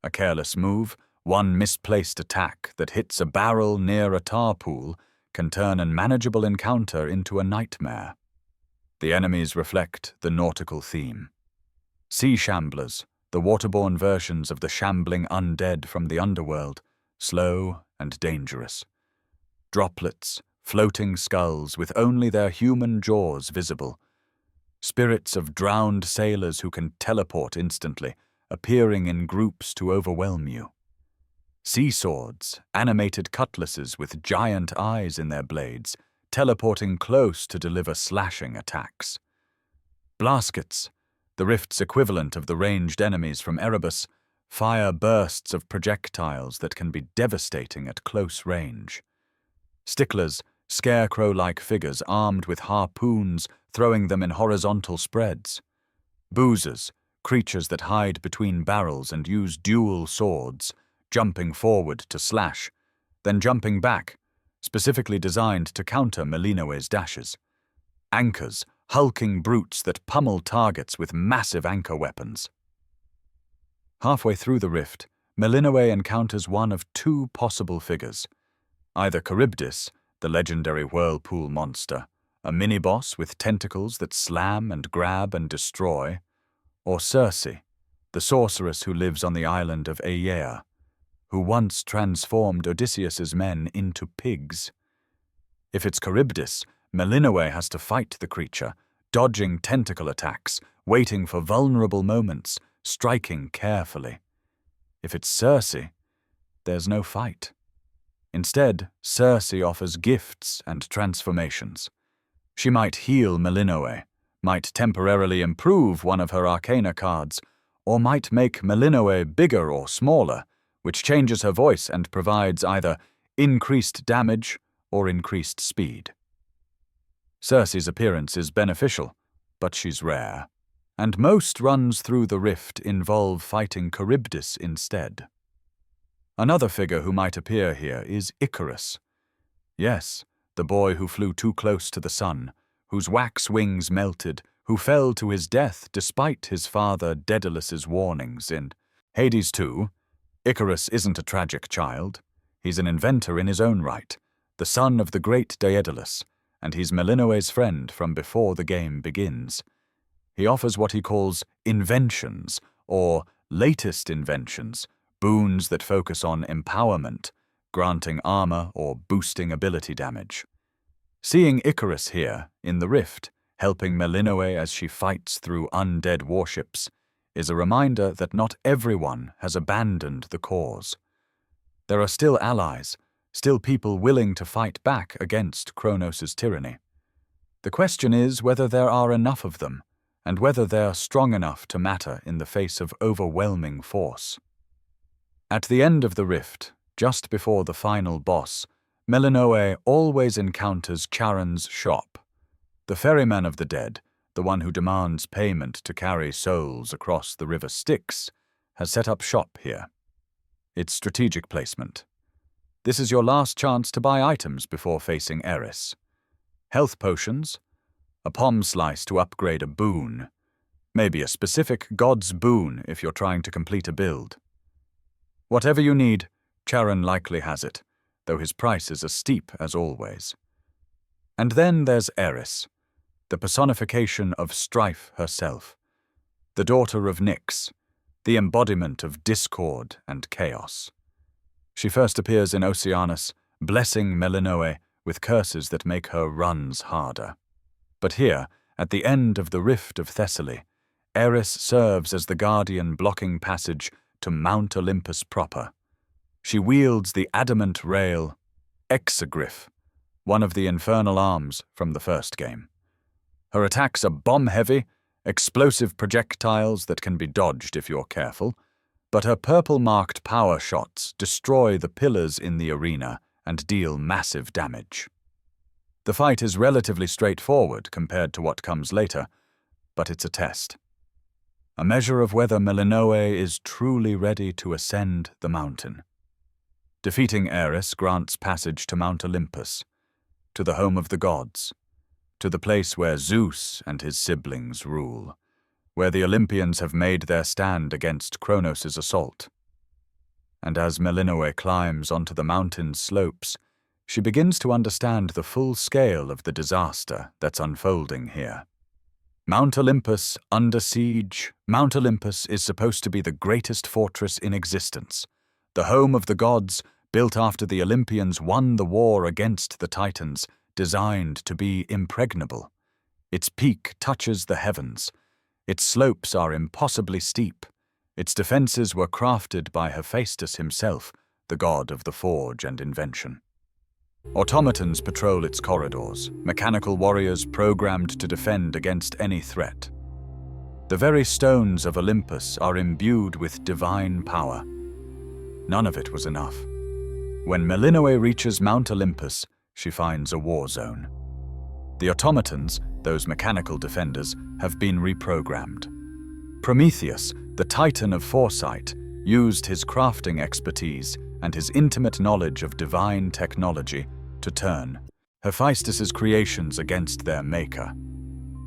A careless move, one misplaced attack that hits a barrel near a tar pool, can turn a manageable encounter into a nightmare. The enemies reflect the nautical theme. Sea shamblers, the waterborne versions of the shambling undead from the underworld, slow and dangerous. Droplets, floating skulls with only their human jaws visible. Spirits of drowned sailors who can teleport instantly, appearing in groups to overwhelm you. Sea swords, animated cutlasses with giant eyes in their blades, teleporting close to deliver slashing attacks. Blaskets, the rift's equivalent of the ranged enemies from Erebus, fire bursts of projectiles that can be devastating at close range. Sticklers, scarecrow-like figures armed with harpoons, throwing them in horizontal spreads. Boozers, creatures that hide between barrels and use dual swords, jumping forward to slash, then jumping back, specifically designed to counter Melinoe's dashes. Anchors, hulking brutes that pummel targets with massive anchor weapons. Halfway through the rift, Melinoe encounters one of two possible figures. Either Charybdis, the legendary whirlpool monster, a mini-boss with tentacles that slam and grab and destroy, or Circe, the sorceress who lives on the island of Aeaea, who once transformed Odysseus's men into pigs. If it's Charybdis, Melinoe has to fight the creature, dodging tentacle attacks, waiting for vulnerable moments, striking carefully. If it's Circe, there's no fight. Instead, Circe offers gifts and transformations. She might heal Melinoe, might temporarily improve one of her arcana cards, or might make Melinoe bigger or smaller, which changes her voice and provides either increased damage or increased speed. Circe's appearance is beneficial, but she's rare, and most runs through the rift involve fighting Charybdis instead. Another figure who might appear here is Icarus. Yes, the boy who flew too close to the sun, whose wax wings melted, who fell to his death despite his father Daedalus's warnings in Hades 2. Icarus isn't a tragic child. He's an inventor in his own right, the son of the great Daedalus, and he's Melinoe's friend from before the game begins. He offers what he calls inventions, or latest inventions, boons that focus on empowerment, granting armor or boosting ability damage. Seeing Icarus here, in the rift, helping Melinoe as she fights through undead warships, is a reminder that not everyone has abandoned the cause. There are still allies, still people willing to fight back against Chronos' tyranny. The question is whether there are enough of them, and whether they're strong enough to matter in the face of overwhelming force. At the end of the rift, just before the final boss, Melinoe always encounters Charon's shop. The ferryman of the dead, the one who demands payment to carry souls across the river Styx, has set up shop here. It's strategic placement. This is your last chance to buy items before facing Eris. Health potions, a palm slice to upgrade a boon, maybe a specific god's boon if you're trying to complete a build. Whatever you need, Charon likely has it, though his prices are steep as always. And then there's Eris, the personification of strife herself, the daughter of Nyx, the embodiment of discord and chaos. She first appears in Oceanus, blessing Melinoe with curses that make her runs harder. But here, at the end of the Rift of Thessaly, Eris serves as the guardian blocking passage to Mount Olympus proper. She wields the adamant rail, Exegryph, one of the infernal arms from the first game. Her attacks are bomb-heavy, explosive projectiles that can be dodged if you're careful, but her purple-marked power shots destroy the pillars in the arena and deal massive damage. The fight is relatively straightforward compared to what comes later, but it's a test. A measure of whether Melinoe is truly ready to ascend the mountain. Defeating Eris grants passage to Mount Olympus, to the home of the gods. to the place where Zeus and his siblings rule, where the Olympians have made their stand against Chronos' assault. And as Melinoe climbs onto the mountain's slopes, she begins to understand the full scale of the disaster that's unfolding here. Mount Olympus under siege. Mount Olympus is supposed to be the greatest fortress in existence, the home of the gods, built after the Olympians won the war against the Titans, designed to be impregnable. Its peak touches the heavens. Its slopes are impossibly steep. Its defenses were crafted by Hephaestus himself, the god of the forge and invention. Automatons patrol its corridors, mechanical warriors programmed to defend against any threat. The very stones of Olympus are imbued with divine power. None of it was enough. When Melinoe reaches Mount Olympus, she finds a war zone. The automatons, those mechanical defenders, have been reprogrammed. Prometheus, the titan of foresight, used his crafting expertise and his intimate knowledge of divine technology to turn Hephaestus's creations against their maker.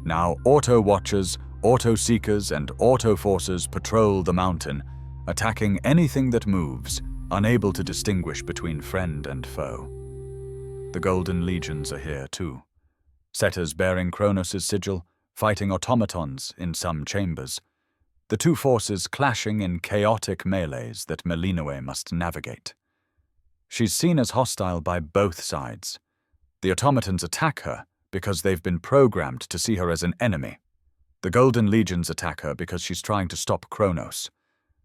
Now auto-watchers, auto-seekers, and auto-forcers patrol the mountain, attacking anything that moves, unable to distinguish between friend and foe. The Golden Legions are here too. Setters bearing Chronos' sigil, fighting automatons in some chambers. The two forces clashing in chaotic melees that Melinoe must navigate. She's seen as hostile by both sides. The automatons attack her because they've been programmed to see her as an enemy. The Golden Legions attack her because she's trying to stop Chronos.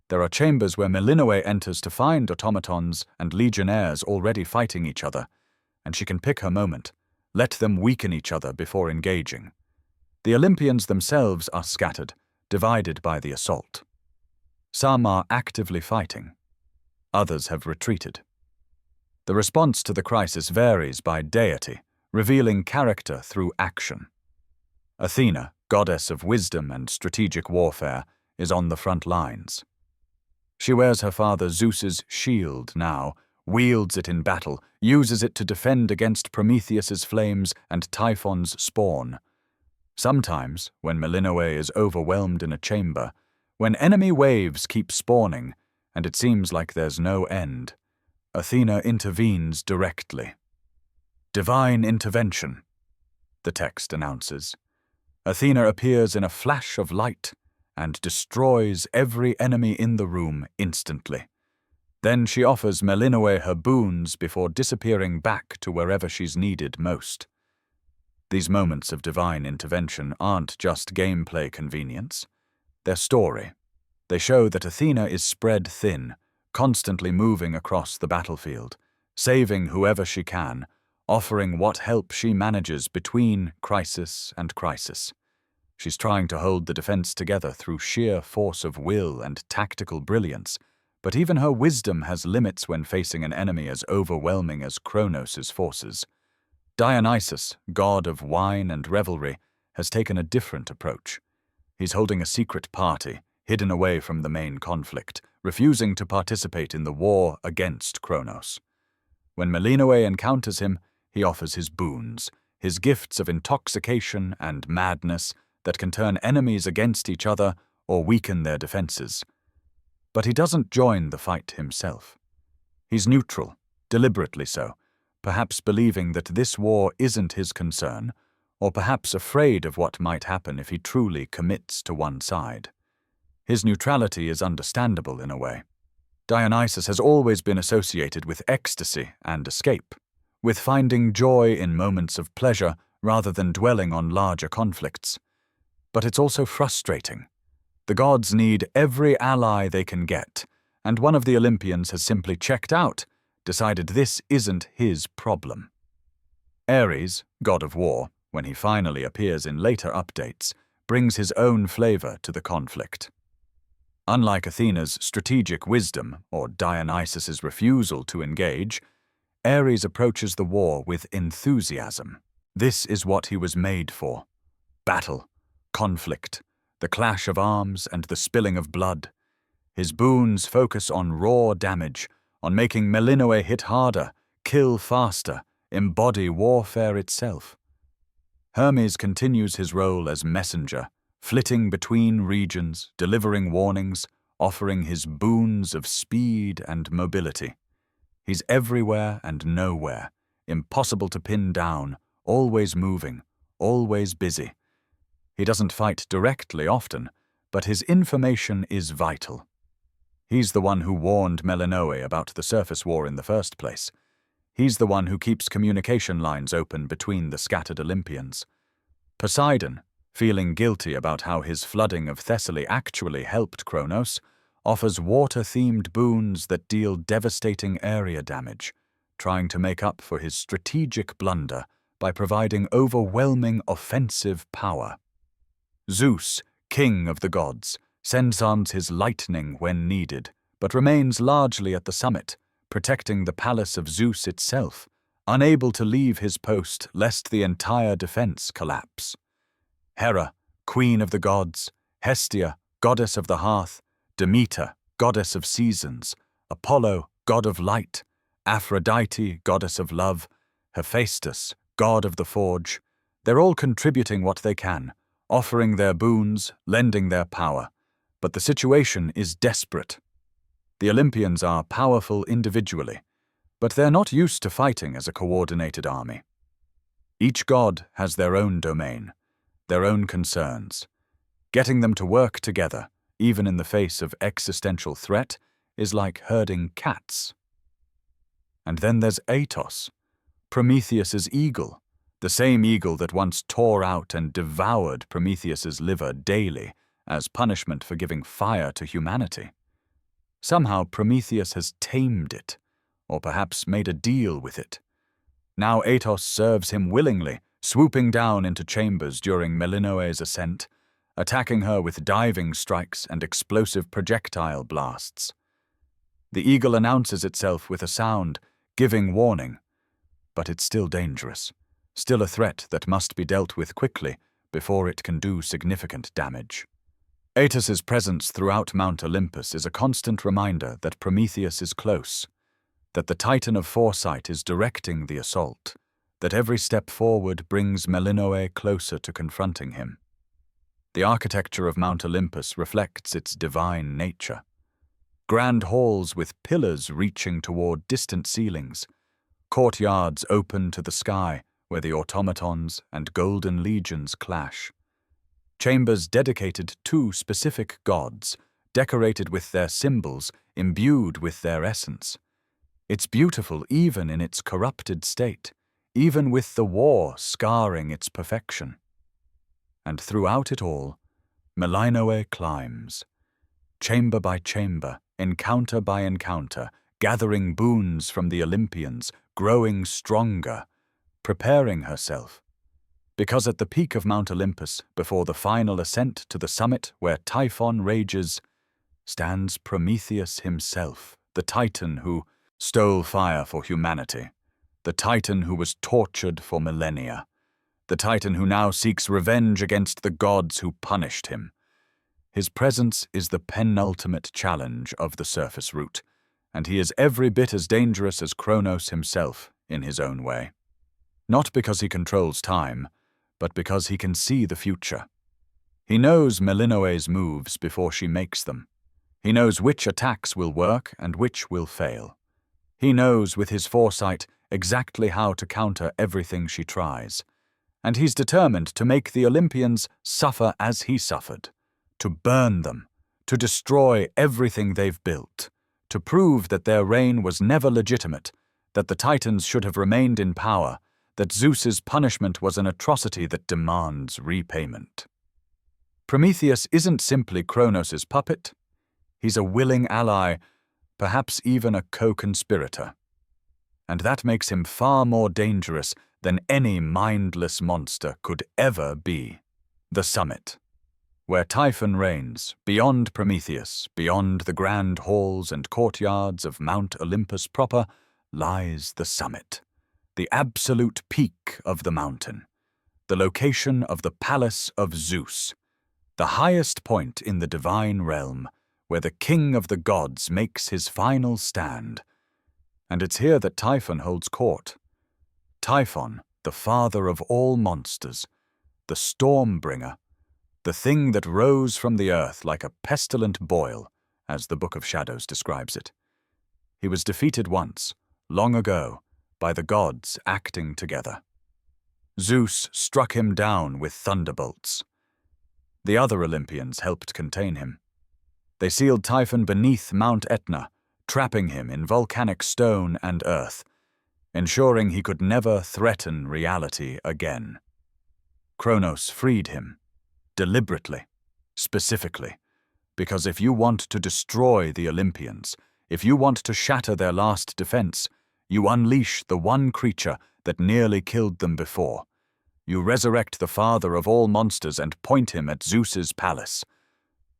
There are chambers where Melinoe enters to find automatons and legionnaires already fighting each other, and she can pick her moment, let them weaken each other before engaging. The Olympians themselves are scattered, divided by the assault. Some are actively fighting. Others have retreated. The response to the crisis varies by deity, revealing character through action. Athena, goddess of wisdom and strategic warfare, is on the front lines. She wears her father Zeus's shield now, wields it in battle, uses it to defend against Prometheus's flames and Typhon's spawn. Sometimes, when Melinoe is overwhelmed in a chamber, when enemy waves keep spawning, and it seems like there's no end, Athena intervenes directly. Divine intervention, the text announces. Athena appears in a flash of light and destroys every enemy in the room instantly. Then she offers Melinoe her boons before disappearing back to wherever she's needed most. These moments of divine intervention aren't just gameplay convenience. They're story. They show that Athena is spread thin, constantly moving across the battlefield, saving whoever she can, offering what help she manages between crisis and crisis. She's trying to hold the defense together through sheer force of will and tactical brilliance, but even her wisdom has limits when facing an enemy as overwhelming as Chronos' forces. Dionysus, god of wine and revelry, has taken a different approach. He's holding a secret party, hidden away from the main conflict, refusing to participate in the war against Chronos. When Melinoe encounters him, he offers his boons, his gifts of intoxication and madness that can turn enemies against each other or weaken their defenses. But he doesn't join the fight himself. He's neutral, deliberately so, perhaps believing that this war isn't his concern, or perhaps afraid of what might happen if he truly commits to one side. His neutrality is understandable in a way. Dionysus has always been associated with ecstasy and escape, with finding joy in moments of pleasure rather than dwelling on larger conflicts. But it's also frustrating. The gods need every ally they can get, and one of the Olympians has simply checked out, decided this isn't his problem. Ares, god of war, when he finally appears in later updates, brings his own flavor to the conflict. Unlike Athena's strategic wisdom or Dionysus's refusal to engage, Ares approaches the war with enthusiasm. This is what he was made for. Battle, conflict, the clash of arms and the spilling of blood. His boons focus on raw damage, on making Melinoe hit harder, kill faster, embody warfare itself. Hermes continues his role as messenger, flitting between regions, delivering warnings, offering his boons of speed and mobility. He's everywhere and nowhere, impossible to pin down, always moving, always busy. He doesn't fight directly often, but his information is vital. He's the one who warned Melinoe about the surface war in the first place. He's the one who keeps communication lines open between the scattered Olympians. Poseidon, feeling guilty about how his flooding of Thessaly actually helped Chronos, offers water-themed boons that deal devastating area damage, trying to make up for his strategic blunder by providing overwhelming offensive power. Zeus, king of the gods, sends on his lightning when needed, but remains largely at the summit, protecting the palace of Zeus itself, unable to leave his post lest the entire defense collapse. Hera, queen of the gods, Hestia, goddess of the hearth, Demeter, goddess of seasons, Apollo, god of light, Aphrodite, goddess of love, Hephaestus, god of the forge, they're all contributing what they can, offering their boons, lending their power, but the situation is desperate. The Olympians are powerful individually, but they're not used to fighting as a coordinated army. Each god has their own domain, their own concerns. Getting them to work together, even in the face of existential threat, is like herding cats. And then there's Atos, Prometheus's eagle, the same eagle that once tore out and devoured Prometheus's liver daily as punishment for giving fire to humanity. Somehow Prometheus has tamed it, or perhaps made a deal with it. Now Atos serves him willingly, swooping down into chambers during Melinoe's ascent, attacking her with diving strikes and explosive projectile blasts. The eagle announces itself with a sound, giving warning, but it's still dangerous, still a threat that must be dealt with quickly before it can do significant damage. Atos's presence throughout Mount Olympus is a constant reminder that Prometheus is close, that the Titan of foresight is directing the assault, that every step forward brings Melinoe closer to confronting him. The architecture of Mount Olympus reflects its divine nature. Grand halls with pillars reaching toward distant ceilings, courtyards open to the sky where the automatons and golden legions clash, chambers dedicated to specific gods, decorated with their symbols, imbued with their essence. It's beautiful even in its corrupted state, even with the war scarring its perfection. And throughout it all, Melinoe climbs, chamber by chamber, encounter by encounter, gathering boons from the Olympians, growing stronger, preparing herself. Because at the peak of Mount Olympus, before the final ascent to the summit where Typhon rages, stands Prometheus himself, the Titan who stole fire for humanity, the Titan who was tortured for millennia, the Titan who now seeks revenge against the gods who punished him. His presence is the penultimate challenge of the Surface Route, and he is every bit as dangerous as Chronos himself in his own way. Not because he controls time, but because he can see the future. He knows Melinoe's moves before she makes them. He knows which attacks will work and which will fail. He knows with his foresight exactly how to counter everything she tries. And he's determined to make the Olympians suffer as he suffered, to burn them, to destroy everything they've built, to prove that their reign was never legitimate, that the Titans should have remained in power, that Zeus's punishment was an atrocity that demands repayment. Prometheus isn't simply Chronos's puppet. He's a willing ally, perhaps even a co-conspirator. And that makes him far more dangerous than any mindless monster could ever be. The summit, where Typhon reigns, beyond Prometheus, beyond the grand halls and courtyards of Mount Olympus proper, lies the summit, the absolute peak of the mountain, the location of the palace of Zeus, the highest point in the divine realm, where the king of the gods makes his final stand. And it's here that Typhon holds court. Typhon, the father of all monsters, the Stormbringer, the thing that rose from the earth like a pestilent boil, as the Book of Shadows describes it. He was defeated once, long ago, by the gods acting together. Zeus struck him down with thunderbolts. The other Olympians helped contain him. They sealed Typhon beneath Mount Etna, trapping him in volcanic stone and earth, ensuring he could never threaten reality again. Chronos freed him, deliberately, specifically, because if you want to destroy the Olympians, if you want to shatter their last defense, you unleash the one creature that nearly killed them before. You resurrect the father of all monsters and point him at Zeus's palace.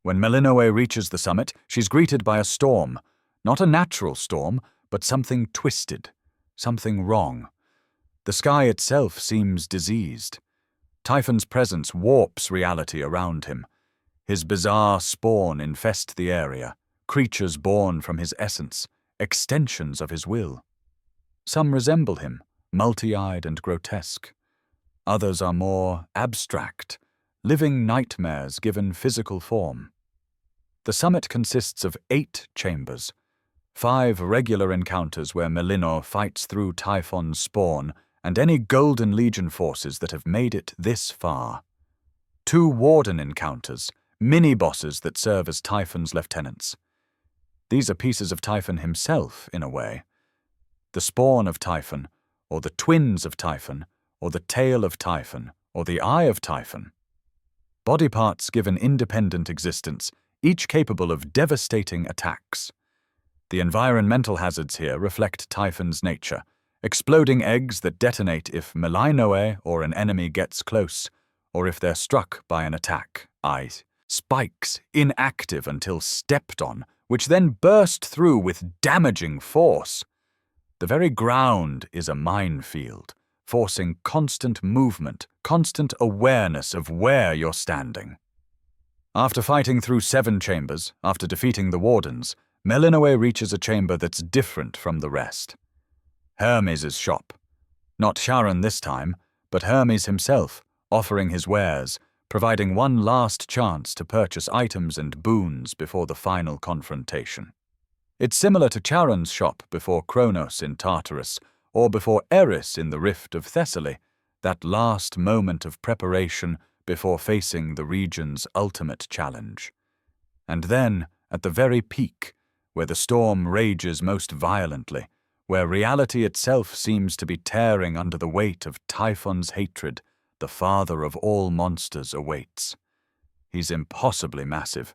When Melinoe reaches the summit, she's greeted by a storm. Not a natural storm, but something twisted, something wrong. The sky itself seems diseased. Typhon's presence warps reality around him. His bizarre spawn infest the area, creatures born from his essence, extensions of his will. Some resemble him, multi-eyed and grotesque. Others are more abstract, living nightmares given physical form. The summit consists of 8 chambers, 5 regular encounters where Melinoe fights through Typhon's spawn and any Golden Legion forces that have made it this far. 2 warden encounters, mini-bosses that serve as Typhon's lieutenants. These are pieces of Typhon himself, in a way. The spawn of Typhon, or the twins of Typhon, or the tail of Typhon, or the eye of Typhon. Body parts given independent existence, each capable of devastating attacks. The environmental hazards here reflect Typhon's nature, exploding eggs that detonate if Melinoe or an enemy gets close, or if they're struck by an attack. Spikes, inactive until stepped on, which then burst through with damaging force. The very ground is a minefield, forcing constant movement, constant awareness of where you're standing. After fighting through 7 chambers, after defeating the wardens, Melinoe reaches a chamber that's different from the rest. Hermes' shop. Not Charon this time, but Hermes himself, offering his wares, providing one last chance to purchase items and boons before the final confrontation. It's similar to Charon's shop before Chronos in Tartarus, or before Eris in the Rift of Thessaly, that last moment of preparation before facing the region's ultimate challenge. And then, at the very peak, where the storm rages most violently, where reality itself seems to be tearing under the weight of Typhon's hatred, the father of all monsters awaits. He's impossibly massive.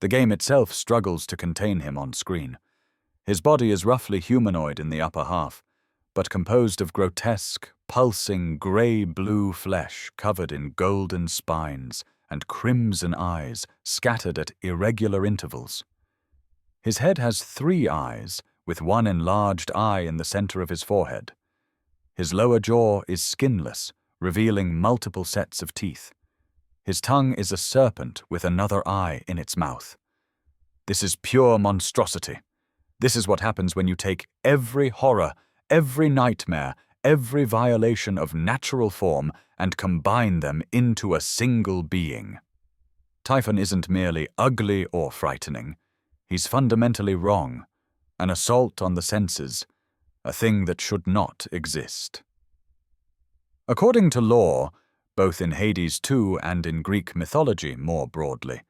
The game itself struggles to contain him on screen. His body is roughly humanoid in the upper half, but composed of grotesque, pulsing grey-blue flesh covered in golden spines and crimson eyes scattered at irregular intervals. His head has 3 eyes, with one enlarged eye in the center of his forehead. His lower jaw is skinless, revealing multiple sets of teeth. His tongue is a serpent with another eye in its mouth. This is pure monstrosity. This is what happens when you take every horror, every nightmare, every violation of natural form and combine them into a single being. Typhon isn't merely ugly or frightening. He's fundamentally wrong, an assault on the senses, a thing that should not exist. According to lore, both in Hades 2 and in Greek mythology more broadly,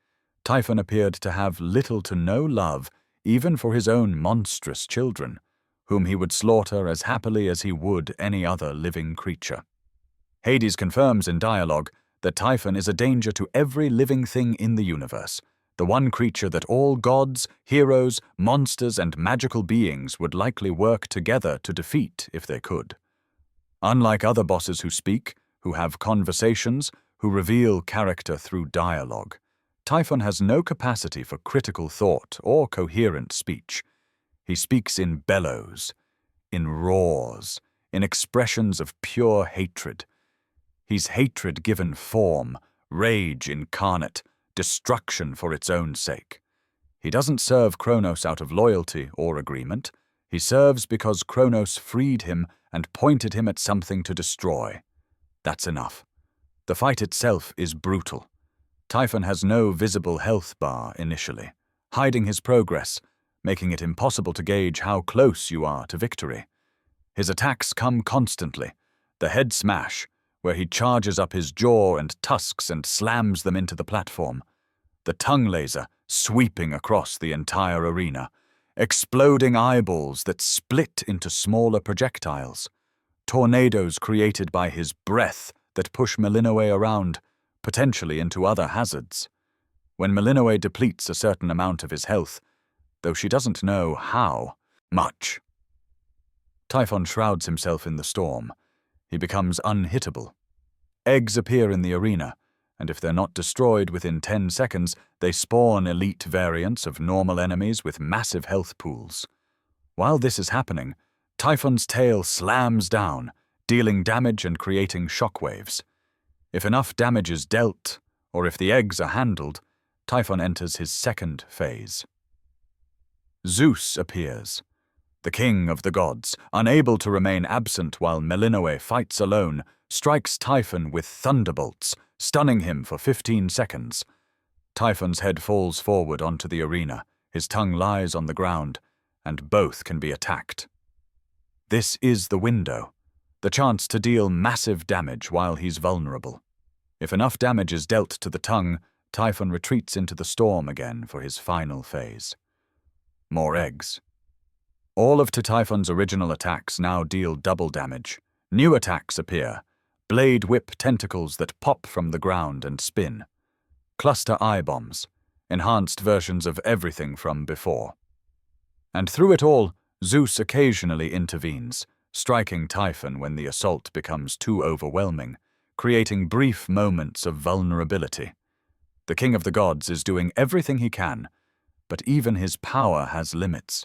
Typhon appeared to have little to no love even for his own monstrous children, whom he would slaughter as happily as he would any other living creature. Hades confirms in dialogue that Typhon is a danger to every living thing in the universe, the one creature that all gods, heroes, monsters, and magical beings would likely work together to defeat if they could. Unlike other bosses who speak, who have conversations, who reveal character through dialogue, Typhon has no capacity for critical thought or coherent speech. He speaks in bellows, in roars, in expressions of pure hatred. He's hatred given form, rage incarnate, destruction for its own sake. He doesn't serve Chronos out of loyalty or agreement. He serves because Chronos freed him and pointed him at something to destroy. That's enough. The fight itself is brutal. Typhon has no visible health bar initially, hiding his progress, making it impossible to gauge how close you are to victory. His attacks come constantly. The head smash, where he charges up his jaw and tusks and slams them into the platform. The tongue laser sweeping across the entire arena. Exploding eyeballs that split into smaller projectiles. Tornadoes created by his breath that push Melinoe around, potentially into other hazards. When Melinoe depletes a certain amount of his health, though she doesn't know how much, Typhon shrouds himself in the storm. He becomes unhittable. Eggs appear in the arena, and if they're not destroyed within 10 seconds, they spawn elite variants of normal enemies with massive health pools. While this is happening, Typhon's tail slams down, dealing damage and creating shockwaves. If enough damage is dealt, or if the eggs are handled, Typhon enters his second phase. Zeus appears. The king of the gods, unable to remain absent while Melinoe fights alone, strikes Typhon with thunderbolts, stunning him for 15 seconds. Typhon's head falls forward onto the arena, his tongue lies on the ground, and both can be attacked. This is the window, the chance to deal massive damage while he's vulnerable. If enough damage is dealt to the tongue, Typhon retreats into the storm again for his final phase. More eggs. All of Typhon's original attacks now deal double damage. New attacks appear. Blade whip tentacles that pop from the ground and spin. Cluster eye bombs. Enhanced versions of everything from before. And through it all, Zeus occasionally intervenes, striking Typhon when the assault becomes too overwhelming, creating brief moments of vulnerability. The king of the gods is doing everything he can, but even his power has limits.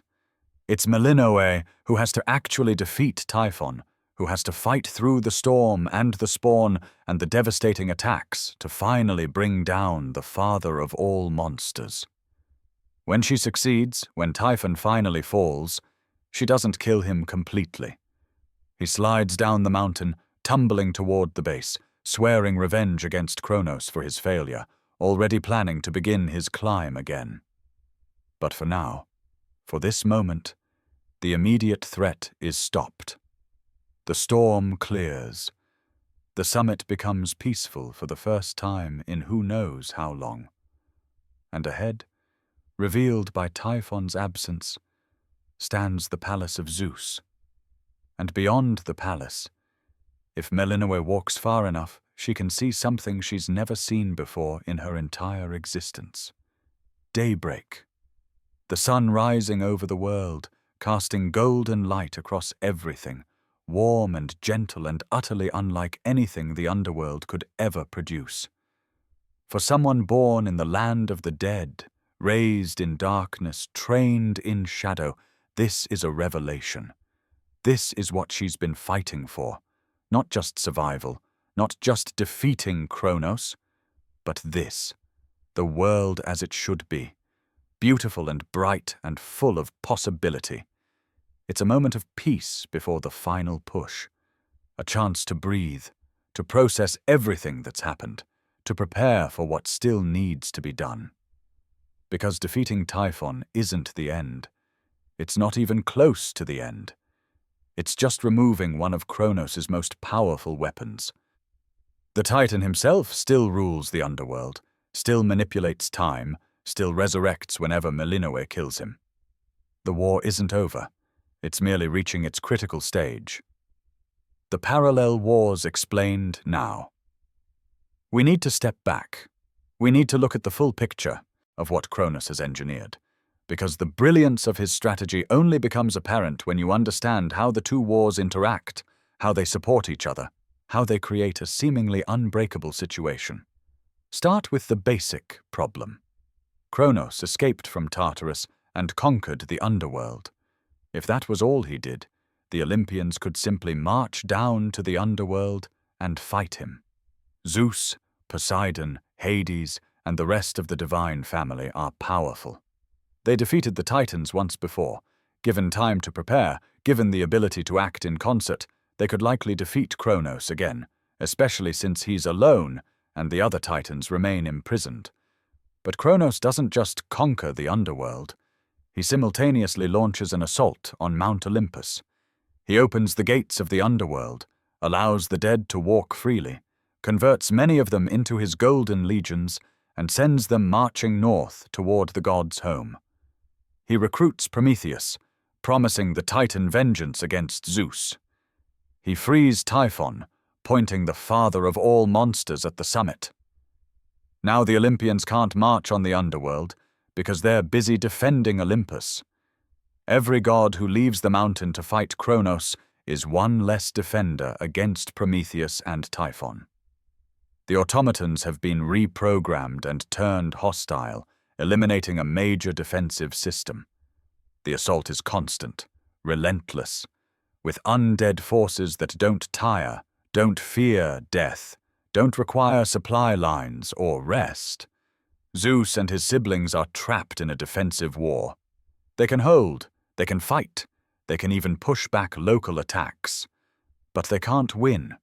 It's Melinoe who has to actually defeat Typhon, who has to fight through the storm and the spawn and the devastating attacks to finally bring down the father of all monsters. When she succeeds, when Typhon finally falls, she doesn't kill him completely. He slides down the mountain, tumbling toward the base, swearing revenge against Chronos for his failure, already planning to begin his climb again. But for now, for this moment, the immediate threat is stopped. The storm clears. The summit becomes peaceful for the first time in who knows how long. And ahead, revealed by Typhon's absence, stands the palace of Zeus. And beyond the palace, if Melinoe walks far enough, she can see something she's never seen before in her entire existence. Daybreak. The sun rising over the world, casting golden light across everything, warm and gentle and utterly unlike anything the underworld could ever produce. For someone born in the land of the dead, raised in darkness, trained in shadow, this is a revelation. This is what she's been fighting for. Not just survival, not just defeating Chronos, but this, the world as it should be, beautiful and bright and full of possibility. It's a moment of peace before the final push, a chance to breathe, to process everything that's happened, to prepare for what still needs to be done. Because defeating Typhon isn't the end. It's not even close to the end. It's just removing one of Chronos' most powerful weapons. The Titan himself still rules the underworld, still manipulates time, still resurrects whenever Melinoe kills him. The war isn't over. It's merely reaching its critical stage. The parallel wars explained now. We need to step back. We need to look at the full picture of what Chronos has engineered, because the brilliance of his strategy only becomes apparent when you understand how the two wars interact, how they support each other, how they create a seemingly unbreakable situation. Start with the basic problem. Chronos escaped from Tartarus and conquered the underworld. If that was all he did, the Olympians could simply march down to the underworld and fight him. Zeus, Poseidon, Hades, and the rest of the divine family are powerful. They defeated the Titans once before. Given time to prepare, given the ability to act in concert, they could likely defeat Chronos again, especially since he's alone and the other Titans remain imprisoned. But Chronos doesn't just conquer the underworld. He simultaneously launches an assault on Mount Olympus. He opens the gates of the underworld, allows the dead to walk freely, converts many of them into his golden legions, and sends them marching north toward the gods' home. He recruits Prometheus, promising the Titan vengeance against Zeus. He frees Typhon, pointing the father of all monsters at the summit. Now the Olympians can't march on the underworld because they're busy defending Olympus. Every god who leaves the mountain to fight Chronos is one less defender against Prometheus and Typhon. The automatons have been reprogrammed and turned hostile, eliminating a major defensive system. The assault is constant, relentless, with undead forces that don't tire, don't fear death, don't require supply lines or rest. Zeus and his siblings are trapped in a defensive war. They can hold, they can fight, they can even push back local attacks. But they can't win.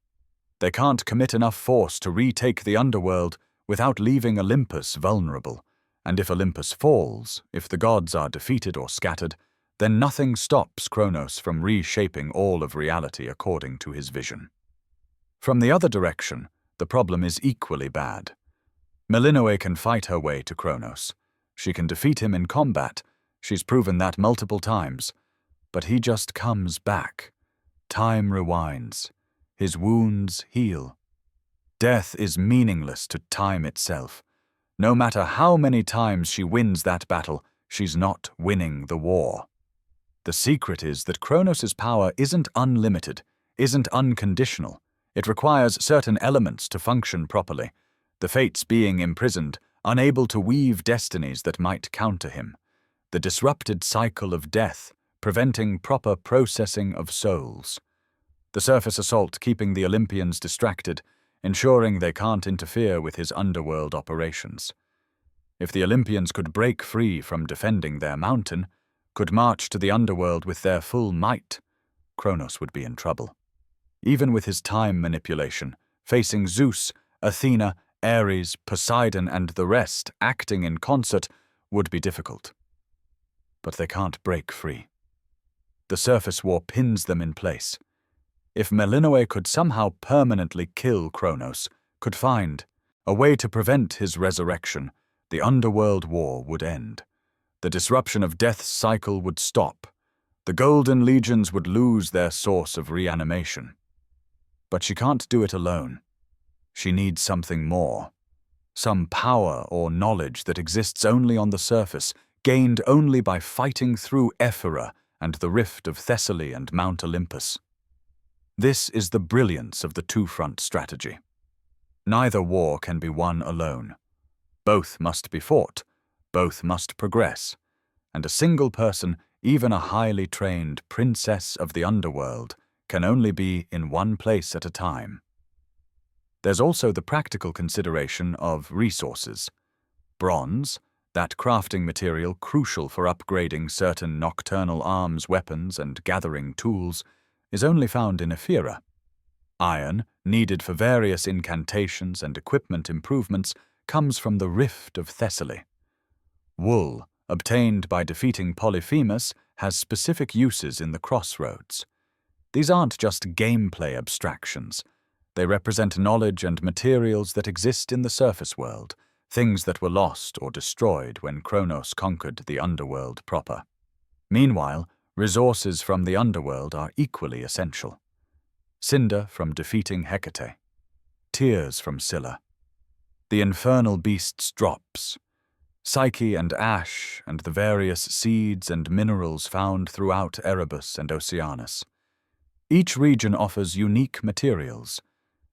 They can't commit enough force to retake the underworld without leaving Olympus vulnerable. And if Olympus falls, if the gods are defeated or scattered, then nothing stops Chronos from reshaping all of reality according to his vision. From the other direction, the problem is equally bad. Melinoe can fight her way to Chronos. She can defeat him in combat. She's proven that multiple times. But he just comes back. Time rewinds. His wounds heal. Death is meaningless to time itself. No matter how many times she wins that battle, she's not winning the war. The secret is that Chronos' power isn't unlimited, isn't unconditional. It requires certain elements to function properly, the fates being imprisoned, unable to weave destinies that might counter him. The disrupted cycle of death, preventing proper processing of souls. The surface assault keeping the Olympians distracted, ensuring they can't interfere with his underworld operations. If the Olympians could break free from defending their mountain, could march to the underworld with their full might, Chronos would be in trouble. Even with his time manipulation, facing Zeus, Athena, Ares, Poseidon, and the rest acting in concert would be difficult. But they can't break free. The surface war pins them in place. If Melinoe could somehow permanently kill Chronos, could find a way to prevent his resurrection, the underworld war would end. The disruption of death's cycle would stop. The golden legions would lose their source of reanimation. But she can't do it alone. She needs something more. Some power or knowledge that exists only on the surface, gained only by fighting through Ephyra and the rift of Thessaly and Mount Olympus. This is the brilliance of the two-front strategy. Neither war can be won alone. Both must be fought, both must progress, and a single person, even a highly trained princess of the underworld, can only be in one place at a time. There's also the practical consideration of resources. Bronze, that crafting material crucial for upgrading certain nocturnal arms, weapons, and gathering tools, is only found in Ephyra. Iron, needed for various incantations and equipment improvements, comes from the rift of Thessaly. Wool, obtained by defeating Polyphemus, has specific uses in the crossroads. These aren't just gameplay abstractions. They represent knowledge and materials that exist in the surface world, things that were lost or destroyed when Chronos conquered the underworld proper. Meanwhile, resources from the underworld are equally essential. Cinder from defeating Hecate. Tears from Scylla. The infernal beast's drops. Psyche and ash and the various seeds and minerals found throughout Erebus and Oceanus. Each region offers unique materials,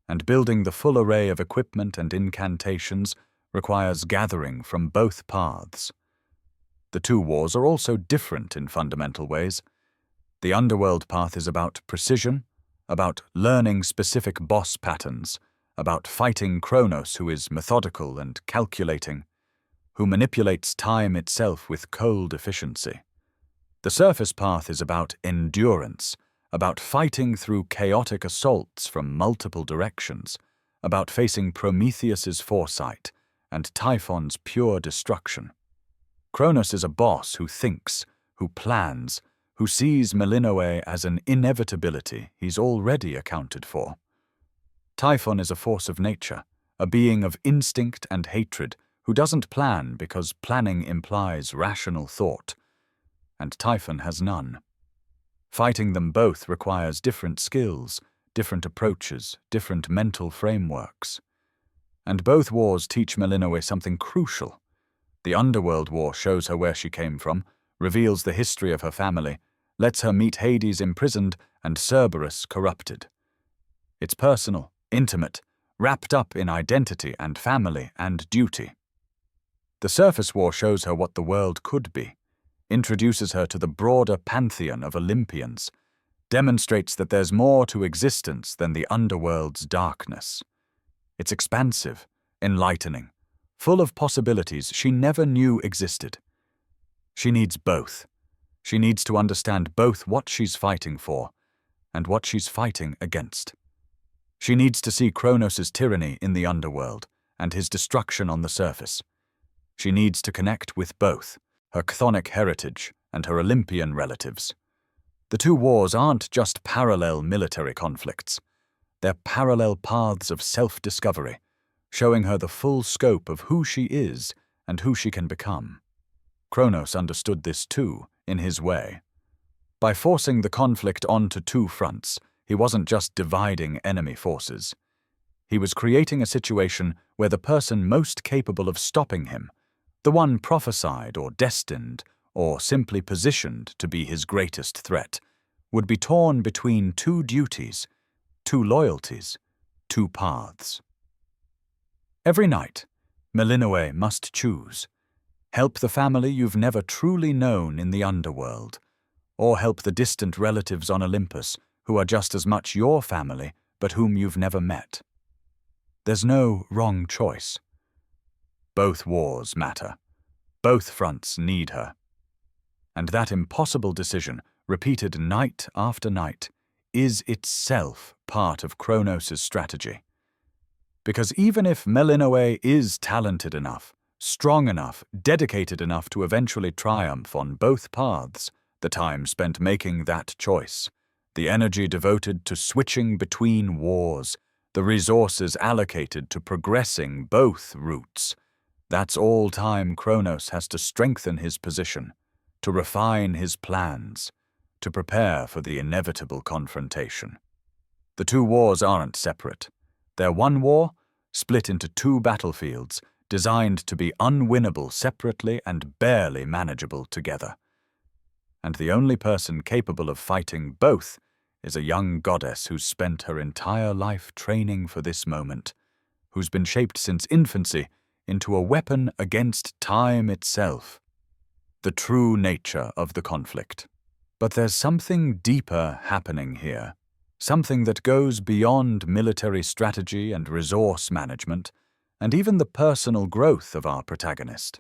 and building the full array of equipment and incantations requires gathering from both paths. The two wars are also different in fundamental ways. The underworld path is about precision, about learning specific boss patterns, about fighting Chronos, who is methodical and calculating, who manipulates time itself with cold efficiency. The surface path is about endurance, about fighting through chaotic assaults from multiple directions, about facing Prometheus's foresight and Typhon's pure destruction. Chronos is a boss who thinks, who plans, who sees Melinoe as an inevitability he's already accounted for. Typhon is a force of nature, a being of instinct and hatred who doesn't plan because planning implies rational thought, and Typhon has none. Fighting them both requires different skills, different approaches, different mental frameworks. And both wars teach Melinoe something crucial. The Underworld War shows her where she came from, reveals the history of her family, lets her meet Hades imprisoned and Cerberus corrupted. It's personal, intimate, wrapped up in identity and family and duty. The Surface War shows her what the world could be, introduces her to the broader pantheon of Olympians, demonstrates that there's more to existence than the underworld's darkness. It's expansive, enlightening, full of possibilities she never knew existed. She needs both. She needs to understand both what she's fighting for and what she's fighting against. She needs to see Chronos' tyranny in the underworld and his destruction on the surface. She needs to connect with both, her chthonic heritage and her Olympian relatives. The two wars aren't just parallel military conflicts. They're parallel paths of self-discovery, showing her the full scope of who she is and who she can become. Chronos understood this too, in his way. By forcing the conflict onto two fronts, he wasn't just dividing enemy forces. He was creating a situation where the person most capable of stopping him, the one prophesied or destined or simply positioned to be his greatest threat, would be torn between two duties, two loyalties, two paths. Every night, Melinoe must choose. Help the family you've never truly known in the underworld, or help the distant relatives on Olympus who are just as much your family but whom you've never met. There's no wrong choice. Both wars matter. Both fronts need her. And that impossible decision, repeated night after night, is itself part of Chronos' strategy. Because even if Melinoe is talented enough, strong enough, dedicated enough to eventually triumph on both paths, the time spent making that choice, the energy devoted to switching between wars, the resources allocated to progressing both routes, that's all time Chronos has to strengthen his position, to refine his plans, to prepare for the inevitable confrontation. The two wars aren't separate. They're one war, split into two battlefields, designed to be unwinnable separately and barely manageable together. And the only person capable of fighting both is a young goddess who's spent her entire life training for this moment, who's been shaped since infancy into a weapon against time itself, the true nature of the conflict. But there's something deeper happening here, something that goes beyond military strategy and resource management, and even the personal growth of our protagonist.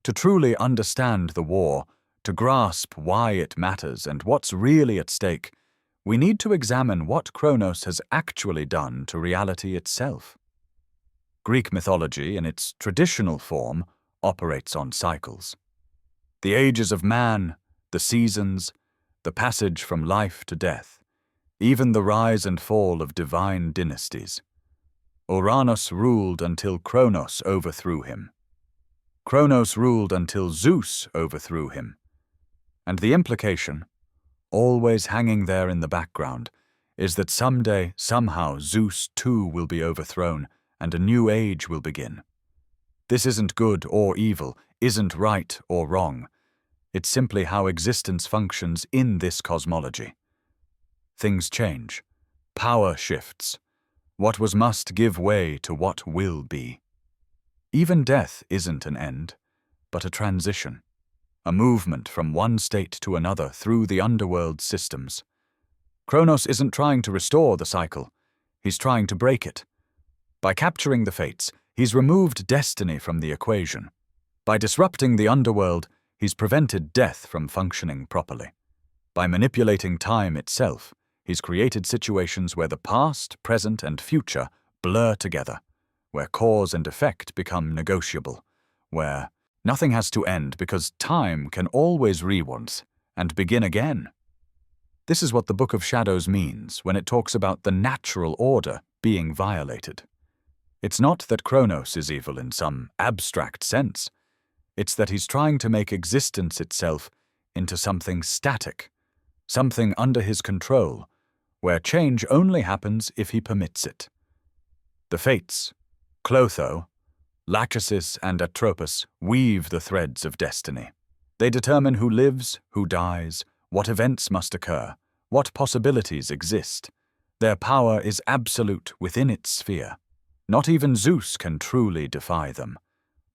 To truly understand the war, to grasp why it matters and what's really at stake, we need to examine what Chronos has actually done to reality itself. Greek mythology, in its traditional form, operates on cycles. The ages of man, the seasons, the passage from life to death, even the rise and fall of divine dynasties. Uranus ruled until Chronos overthrew him. Chronos ruled until Zeus overthrew him. And the implication, always hanging there in the background, is that someday, somehow, Zeus too will be overthrown and a new age will begin. This isn't good or evil, isn't right or wrong. It's simply how existence functions in this cosmology. Things change. Power shifts. What was must give way to what will be. Even death isn't an end, but a transition, a movement from one state to another through the underworld systems. Chronos isn't trying to restore the cycle, he's trying to break it. By capturing the fates, he's removed destiny from the equation. By disrupting the underworld, he's prevented death from functioning properly. By manipulating time itself, he's created situations where the past, present, and future blur together, where cause and effect become negotiable, where nothing has to end because time can always rewind and begin again. This is what the Book of Shadows means when it talks about the natural order being violated. It's not that Chronos is evil in some abstract sense. It's that he's trying to make existence itself into something static, something under his control, where change only happens if he permits it. The Fates, Clotho, Lachesis, and Atropos weave the threads of destiny. They determine who lives, who dies, what events must occur, what possibilities exist. Their power is absolute within its sphere. Not even Zeus can truly defy them.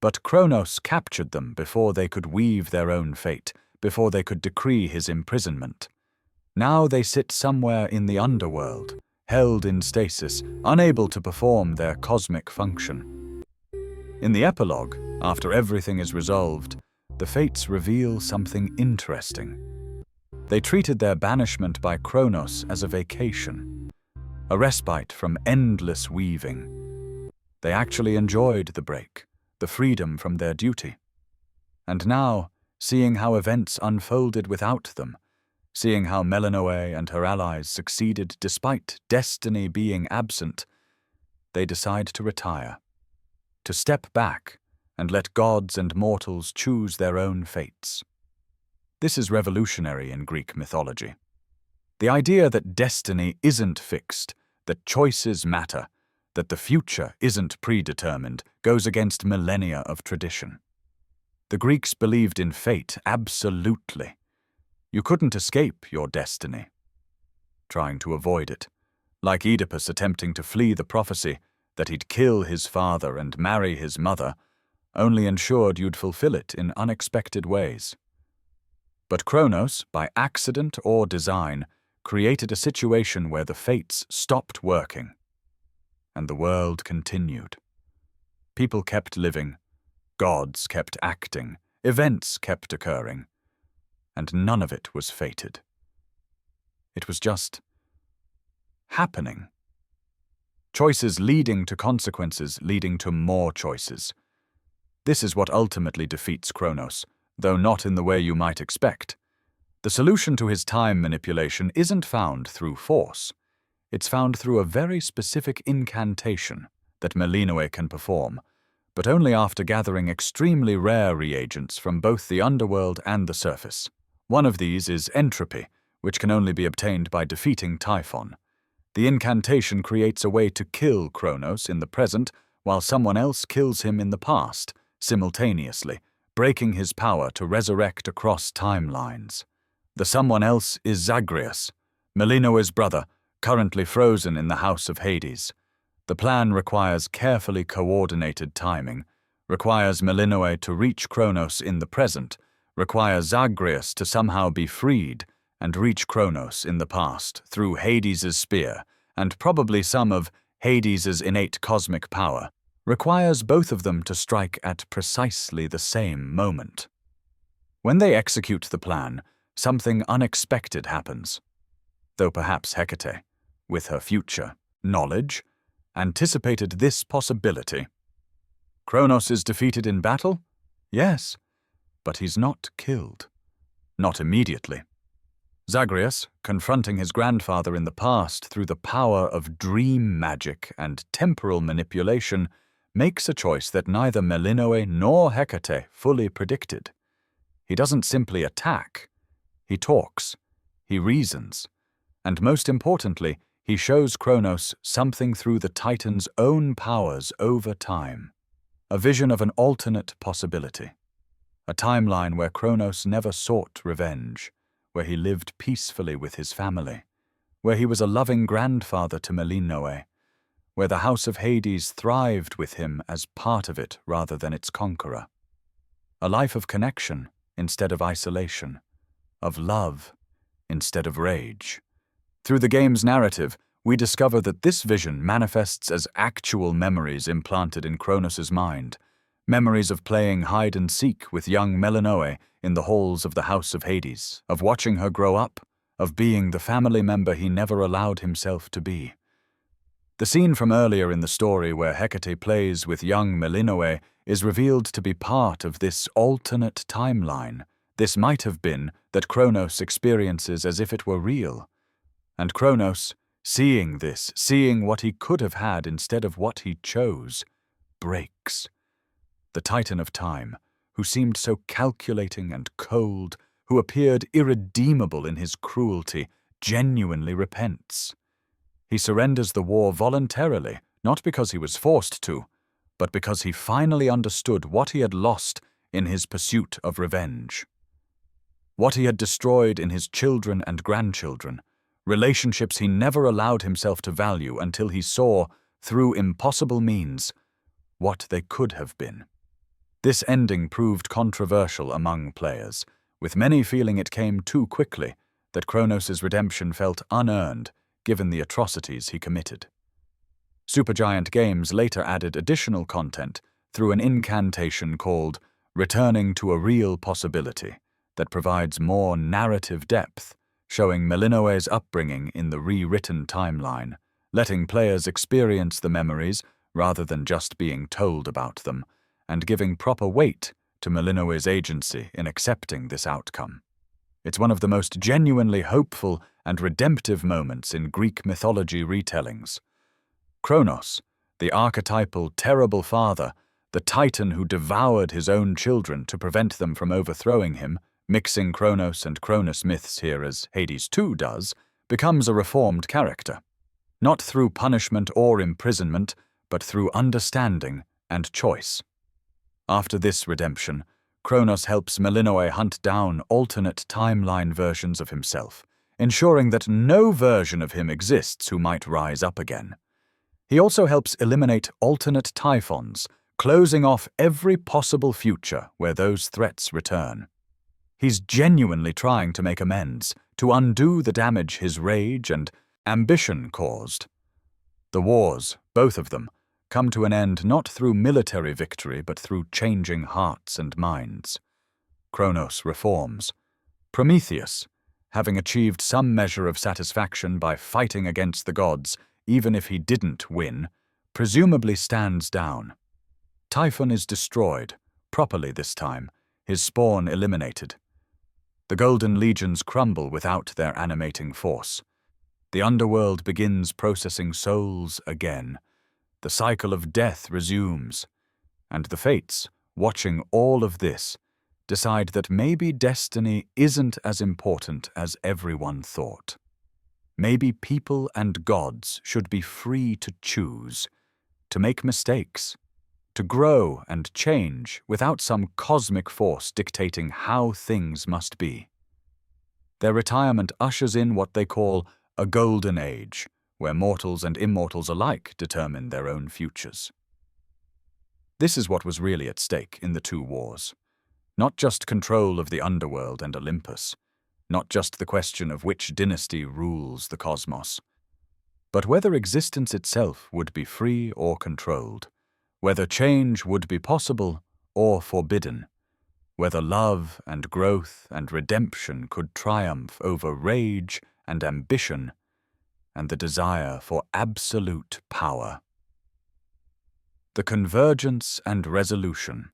But Chronos captured them before they could weave their own fate, before they could decree his imprisonment. Now they sit somewhere in the underworld, held in stasis, unable to perform their cosmic function. In the epilogue, after everything is resolved, the Fates reveal something interesting. They treated their banishment by Chronos as a vacation, a respite from endless weaving. They actually enjoyed the break, the freedom from their duty. And now, seeing how events unfolded without them, seeing how Melinoe and her allies succeeded despite destiny being absent, they decide to retire, to step back and let gods and mortals choose their own fates. This is revolutionary in Greek mythology. The idea that destiny isn't fixed, that choices matter, that the future isn't predetermined, goes against millennia of tradition. The Greeks believed in fate absolutely. You couldn't escape your destiny. Trying to avoid it, like Oedipus attempting to flee the prophecy that he'd kill his father and marry his mother, only ensured you'd fulfill it in unexpected ways. But Chronos, by accident or design, created a situation where the Fates stopped working, and the world continued. People kept living, gods kept acting, events kept occurring, and none of it was fated. It was just happening. Choices leading to consequences leading to more choices. This is what ultimately defeats Chronos, though not in the way you might expect. The solution to his time manipulation isn't found through force. It's found through a very specific incantation that Melinoe can perform, but only after gathering extremely rare reagents from both the underworld and the surface. One of these is entropy, which can only be obtained by defeating Typhon. The incantation creates a way to kill Chronos in the present while someone else kills him in the past, simultaneously, breaking his power to resurrect across timelines. The someone else is Zagreus, Melinoe's brother, currently frozen in the House of Hades. The plan requires carefully coordinated timing, requires Melinoe to reach Chronos in the present, requires Zagreus to somehow be freed and reach Chronos in the past through Hades's spear and probably some of Hades's innate cosmic power, requires both of them to strike at precisely the same moment. When they execute the plan, something unexpected happens. Though perhaps Hecate, with her future knowledge, anticipated this possibility. Chronos is defeated in battle? Yes, but he's not killed. Not immediately. Zagreus, confronting his grandfather in the past through the power of dream magic and temporal manipulation, makes a choice that neither Melinoe nor Hecate fully predicted. He doesn't simply attack. He talks. He reasons. And most importantly, he shows Chronos something through the Titan's own powers over time. A vision of an alternate possibility. A timeline where Chronos never sought revenge, where he lived peacefully with his family, where he was a loving grandfather to Melinoe, where the House of Hades thrived with him as part of it rather than its conqueror. A life of connection instead of isolation, of love instead of rage. Through the game's narrative, we discover that this vision manifests as actual memories implanted in Chronos' mind, memories of playing hide-and-seek with young Melinoe in the halls of the House of Hades, of watching her grow up, of being the family member he never allowed himself to be. The scene from earlier in the story where Hecate plays with young Melinoe is revealed to be part of this alternate timeline. This might have been that Chronos experiences as if it were real. And Chronos, seeing this, seeing what he could have had instead of what he chose, breaks. The Titan of time, who seemed so calculating and cold, who appeared irredeemable in his cruelty, genuinely repents. He surrenders the war voluntarily, not because he was forced to, but because he finally understood what he had lost in his pursuit of revenge. What he had destroyed in his children and grandchildren, relationships he never allowed himself to value until he saw, through impossible means, what they could have been. This ending proved controversial among players, with many feeling it came too quickly, that Chronos' redemption felt unearned given the atrocities he committed. Supergiant Games later added additional content through an incantation called Returning to a Real Possibility that provides more narrative depth, showing Melinoe's upbringing in the rewritten timeline, letting players experience the memories rather than just being told about them, and giving proper weight to Melinoe's agency in accepting this outcome. It's one of the most genuinely hopeful and redemptive moments in Greek mythology retellings. Chronos, the archetypal terrible father, the titan who devoured his own children to prevent them from overthrowing him, mixing Chronos and Cronus myths here as Hades 2 does, becomes a reformed character. Not through punishment or imprisonment, but through understanding and choice. After this redemption, Chronos helps Melinoe hunt down alternate timeline versions of himself, ensuring that no version of him exists who might rise up again. He also helps eliminate alternate Typhons, closing off every possible future where those threats return. He's genuinely trying to make amends, to undo the damage his rage and ambition caused. The wars, both of them, come to an end not through military victory but through changing hearts and minds. Chronos reforms. Prometheus, having achieved some measure of satisfaction by fighting against the gods, even if he didn't win, presumably stands down. Typhon is destroyed, properly this time, his spawn eliminated. The Golden Legions crumble without their animating force. The underworld begins processing souls again. The cycle of death resumes, and the Fates, watching all of this, decide that maybe destiny isn't as important as everyone thought. Maybe people and gods should be free to choose, to make mistakes, to grow and change without some cosmic force dictating how things must be. Their retirement ushers in what they call a golden age, where mortals and immortals alike determine their own futures. This is what was really at stake in the two wars. Not just control of the underworld and Olympus, not just the question of which dynasty rules the cosmos, but whether existence itself would be free or controlled, whether change would be possible or forbidden, whether love and growth and redemption could triumph over rage and ambition and the desire for absolute power. The convergence and resolution.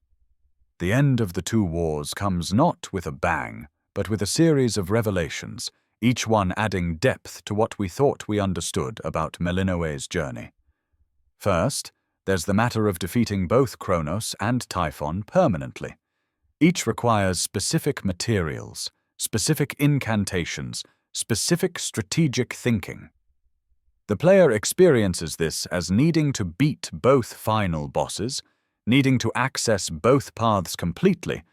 The end of the two wars comes not with a bang, but with a series of revelations, each one adding depth to what we thought we understood about Melinoe's journey. First, there's the matter of defeating both Chronos and Typhon permanently. Each requires specific materials, specific incantations, specific strategic thinking. The player experiences this as needing to beat both final bosses, needing to access both paths completely,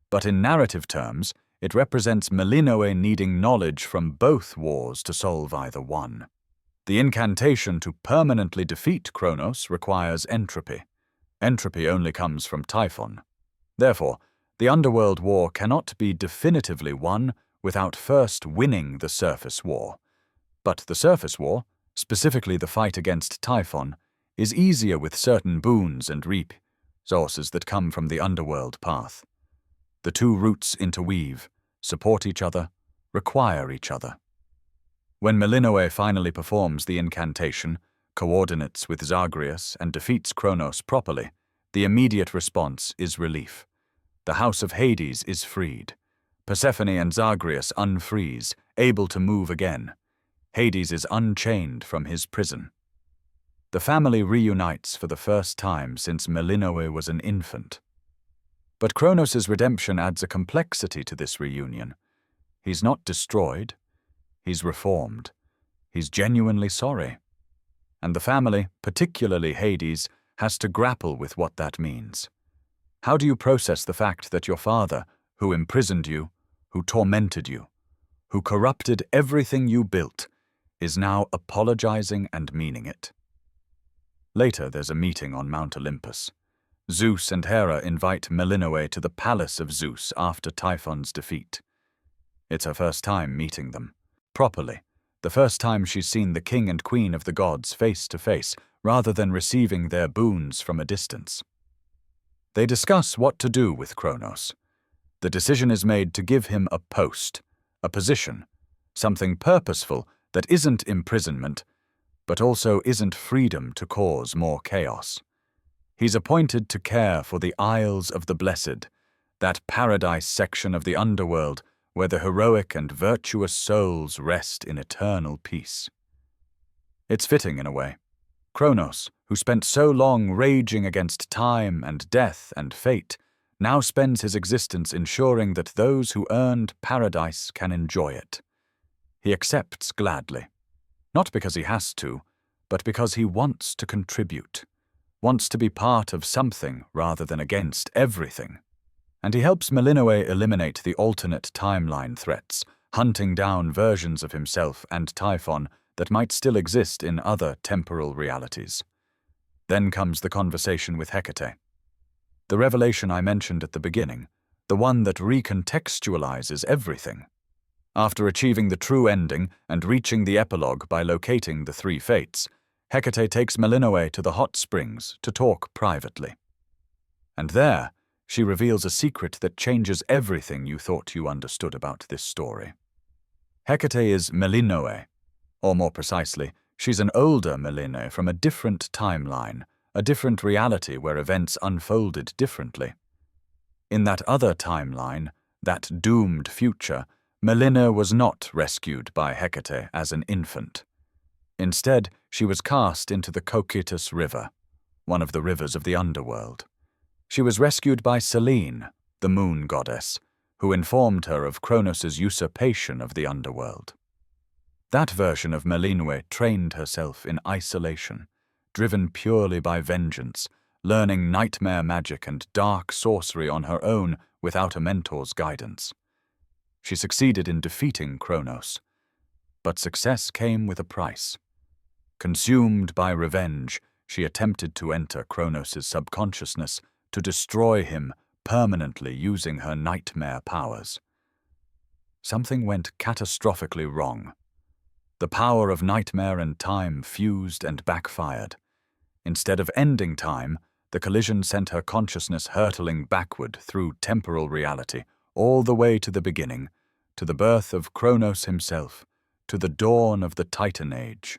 but in narrative terms, it represents Melinoe needing knowledge from both wars to solve either one. The incantation to permanently defeat Chronos requires entropy. Entropy only comes from Typhon. Therefore, the Underworld War cannot be definitively won without first winning the Surface War. But the Surface War, specifically the fight against Typhon, is easier with certain boons and resources that come from the Underworld path. The two roots interweave, support each other, require each other. When Melinoe finally performs the incantation, coordinates with Zagreus, and defeats Chronos properly, the immediate response is relief. The house of Hades is freed. Persephone and Zagreus unfreeze, able to move again. Hades is unchained from his prison. The family reunites for the first time since Melinoe was an infant. But Chronos' redemption adds a complexity to this reunion. He's not destroyed. He's reformed. He's genuinely sorry. And the family, particularly Hades, has to grapple with what that means. How do you process the fact that your father, who imprisoned you, who tormented you, who corrupted everything you built, is now apologizing and meaning it? Later, there's a meeting on Mount Olympus. Zeus and Hera invite Melinoe to the palace of Zeus after Typhon's defeat. It's her first time meeting them, properly, the first time she's seen the king and queen of the gods face to face, rather than receiving their boons from a distance. They discuss what to do with Chronos. The decision is made to give him a post, a position, something purposeful that isn't imprisonment, but also isn't freedom to cause more chaos. He's appointed to care for the Isles of the Blessed, that paradise section of the underworld where the heroic and virtuous souls rest in eternal peace. It's fitting in a way. Chronos, who spent so long raging against time and death and fate, now spends his existence ensuring that those who earned paradise can enjoy it. He accepts gladly, not because he has to, but because he wants to contribute, wants to be part of something rather than against everything. And he helps Melinoe eliminate the alternate timeline threats, hunting down versions of himself and Typhon that might still exist in other temporal realities. Then comes the conversation with Hecate. The revelation I mentioned at the beginning, the one that recontextualizes everything. After achieving the true ending and reaching the epilogue by locating the three fates, Hecate takes Melinoe to the hot springs to talk privately. And there, she reveals a secret that changes everything you thought you understood about this story. Hecate is Melinoe, or more precisely, she's an older Melinoe from a different timeline, a different reality where events unfolded differently. In that other timeline, that doomed future, Melinoe was not rescued by Hecate as an infant. Instead, she was cast into the Cocytus River, one of the rivers of the underworld. She was rescued by Selene, the moon goddess, who informed her of Chronos' usurpation of the underworld. That version of Melinoe trained herself in isolation, driven purely by vengeance, learning nightmare magic and dark sorcery on her own without a mentor's guidance. She succeeded in defeating Chronos, but success came with a price. Consumed by revenge, she attempted to enter Chronos' subconsciousness to destroy him permanently using her nightmare powers. Something went catastrophically wrong. The power of nightmare and time fused and backfired. Instead of ending time, the collision sent her consciousness hurtling backward through temporal reality, all the way to the beginning, to the birth of Chronos himself, to the dawn of the Titan Age.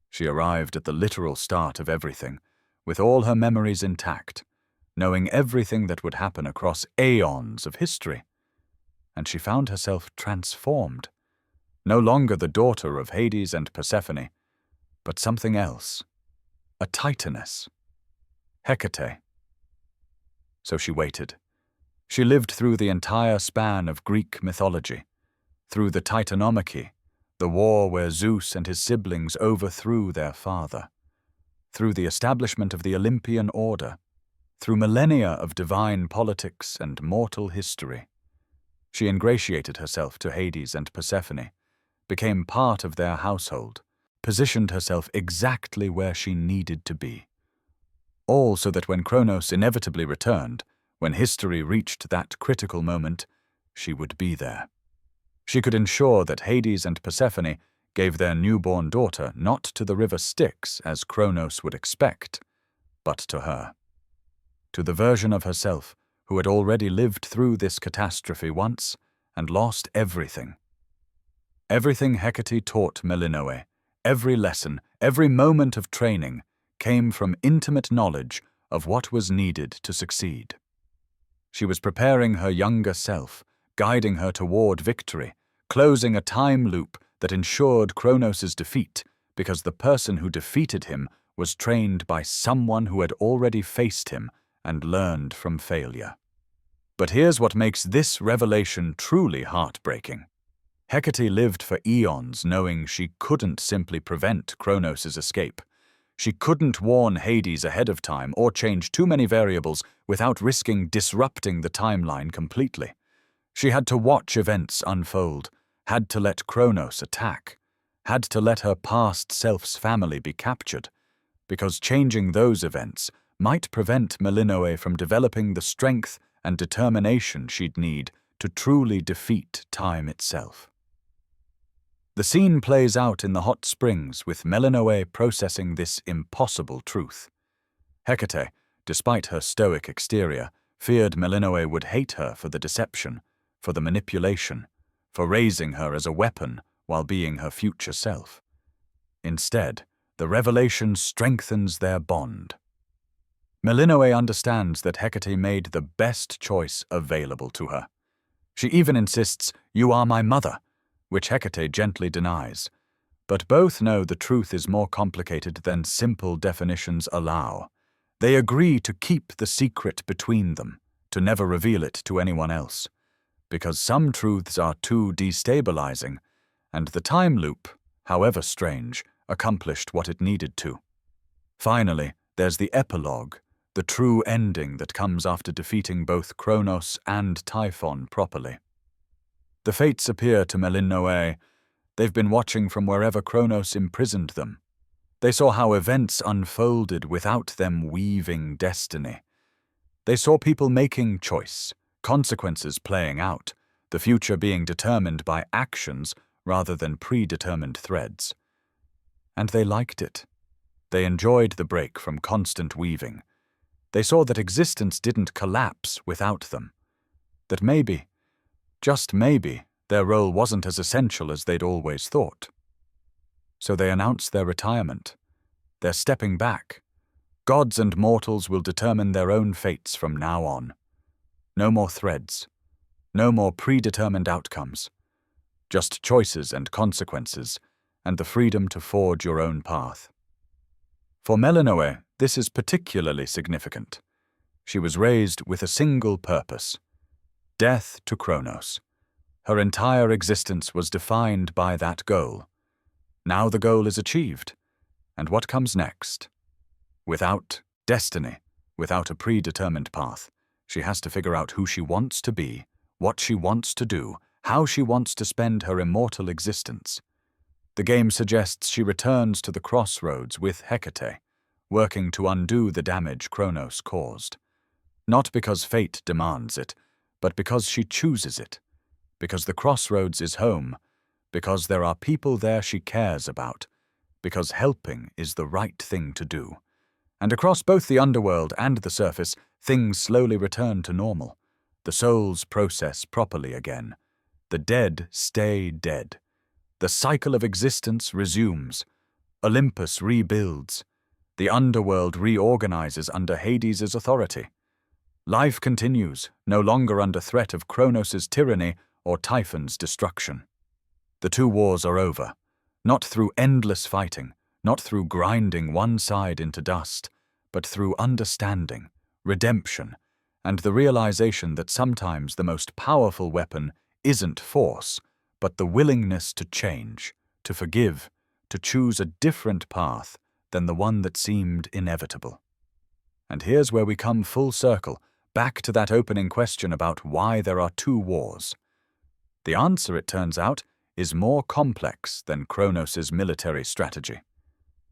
She arrived at the literal start of everything, with all her memories intact, knowing everything that would happen across aeons of history. And she found herself transformed, no longer the daughter of Hades and Persephone, but something else, a Titaness, Hecate. So she waited. She lived through the entire span of Greek mythology, through the Titanomachy, the war where Zeus and his siblings overthrew their father, through the establishment of the Olympian order, through millennia of divine politics and mortal history. She ingratiated herself to Hades and Persephone, became part of their household, positioned herself exactly where she needed to be. All so that when Chronos inevitably returned, when history reached that critical moment, she would be there. She could ensure that Hades and Persephone gave their newborn daughter not to the river Styx as Chronos would expect, but to her. To the version of herself who had already lived through this catastrophe once and lost everything. Everything Hecate taught Melinoe, every lesson, every moment of training, came from intimate knowledge of what was needed to succeed. She was preparing her younger self, guiding her toward victory, closing a time loop that ensured Chronos' defeat because the person who defeated him was trained by someone who had already faced him and learned from failure. But here's what makes this revelation truly heartbreaking. Hecate lived for eons knowing she couldn't simply prevent Chronos' escape. She couldn't warn Hades ahead of time or change too many variables without risking disrupting the timeline completely. She had to watch events unfold, had to let Chronos attack, had to let her past self's family be captured, because changing those events might prevent Melinoe from developing the strength and determination she'd need to truly defeat time itself. The scene plays out in the hot springs with Melinoe processing this impossible truth. Hecate, despite her stoic exterior, feared Melinoe would hate her for the deception, for the manipulation, for raising her as a weapon while being her future self. Instead, the revelation strengthens their bond. Melinoe understands that Hecate made the best choice available to her. She even insists, "You are my mother," which Hecate gently denies. But both know the truth is more complicated than simple definitions allow. They agree to keep the secret between them, to never reveal it to anyone else, because some truths are too destabilizing, and the time loop, however strange, accomplished what it needed to. Finally, there's the epilogue, the true ending that comes after defeating both Chronos and Typhon properly. The fates appear to Melinoe. They've been watching from wherever Chronos imprisoned them. They saw how events unfolded without them weaving destiny. They saw people making choice, consequences playing out, the future being determined by actions rather than predetermined threads. And they liked it. They enjoyed the break from constant weaving. They saw that existence didn't collapse without them. That maybe, just maybe, their role wasn't as essential as they'd always thought. So they announced their retirement. They're stepping back. Gods and mortals will determine their own fates from now on. No more threads. No more predetermined outcomes. Just choices and consequences, and the freedom to forge your own path. For Melinoe, this is particularly significant. She was raised with a single purpose: death to Chronos. Her entire existence was defined by that goal. Now the goal is achieved, and what comes next? Without destiny, without a predetermined path, she has to figure out who she wants to be, what she wants to do, how she wants to spend her immortal existence. The game suggests she returns to the crossroads with Hecate, working to undo the damage Chronos caused. Not because fate demands it, but because she chooses it. Because the crossroads is home. Because there are people there she cares about. Because helping is the right thing to do. And across both the underworld and the surface, things slowly return to normal. The souls process properly again. The dead stay dead. The cycle of existence resumes. Olympus rebuilds. The underworld reorganizes under Hades' authority. Life continues, no longer under threat of Chronos' tyranny or Typhon's destruction. The two wars are over, not through endless fighting, not through grinding one side into dust, but through understanding, redemption, and the realization that sometimes the most powerful weapon isn't force, but the willingness to change, to forgive, to choose a different path than the one that seemed inevitable. And here's where we come full circle, back to that opening question about why there are two wars. The answer, it turns out, is more complex than Chronos' military strategy.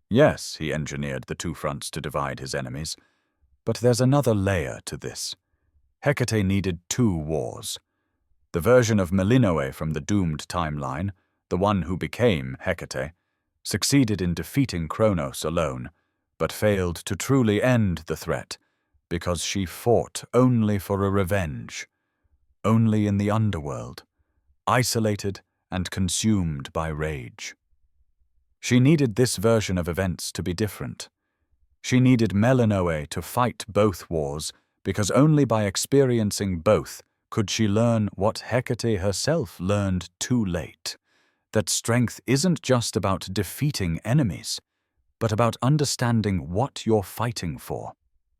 Yes, he engineered the two fronts to divide his enemies, but there's another layer to this. Hecate needed two wars. The version of Melinoe from the doomed timeline, the one who became Hecate, succeeded in defeating Chronos alone, but failed to truly end the threat, because she fought only for a revenge, only in the underworld, isolated and consumed by rage. She needed this version of events to be different. She needed Melinoe to fight both wars, because only by experiencing both could she learn what Hecate herself learned too late, that strength isn't just about defeating enemies, but about understanding what you're fighting for,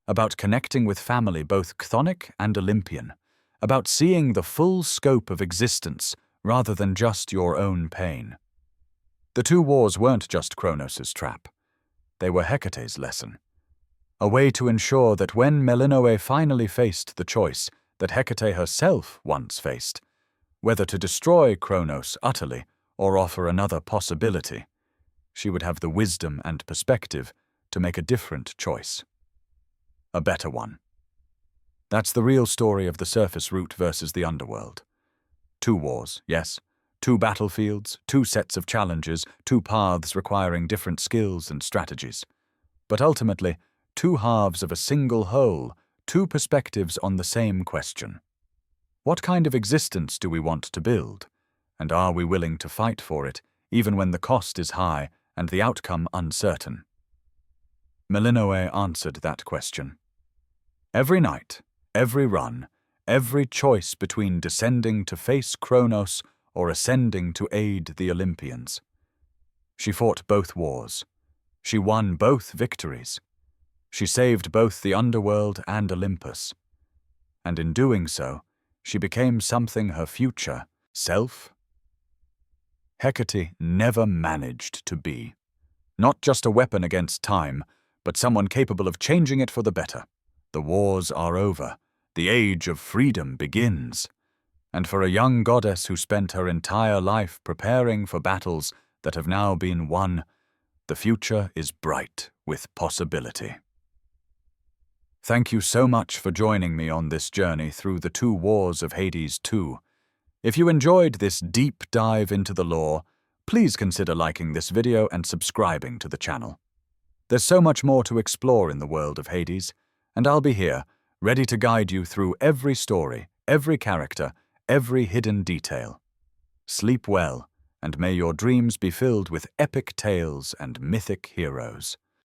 about connecting with family both chthonic and Olympian, about seeing the full scope of existence rather than just your own pain. The two wars weren't just Chronos' trap. They were Hecate's lesson. A way to ensure that when Melinoe finally faced the choice that Hecate herself once faced, whether to destroy Chronos utterly or offer another possibility, she would have the wisdom and perspective to make a different choice. A better one. That's the real story of the surface route versus the underworld. Two wars, yes. Two battlefields, two sets of challenges, two paths requiring different skills and strategies. But ultimately, two halves of a single whole, two perspectives on the same question. What kind of existence do we want to build? And are we willing to fight for it, even when the cost is high and the outcome uncertain? Melinoe answered that question. Every night, every run, every choice between descending to face Chronos or ascending to aid the Olympians. She fought both wars. She won both victories. She saved both the underworld and Olympus. And in doing so, she became something her future self, Hecate, never managed to be. Not just a weapon against time, but someone capable of changing it for the better. The wars are over. The age of freedom begins. And for a young goddess who spent her entire life preparing for battles that have now been won, the future is bright with possibility. Thank you so much for joining me on this journey through the two wars of Hades 2. If you enjoyed this deep dive into the lore, please consider liking this video and subscribing to the channel. There's so much more to explore in the world of Hades, and I'll be here, ready to guide you through every story, every character, every hidden detail. Sleep well, and may your dreams be filled with epic tales and mythic heroes.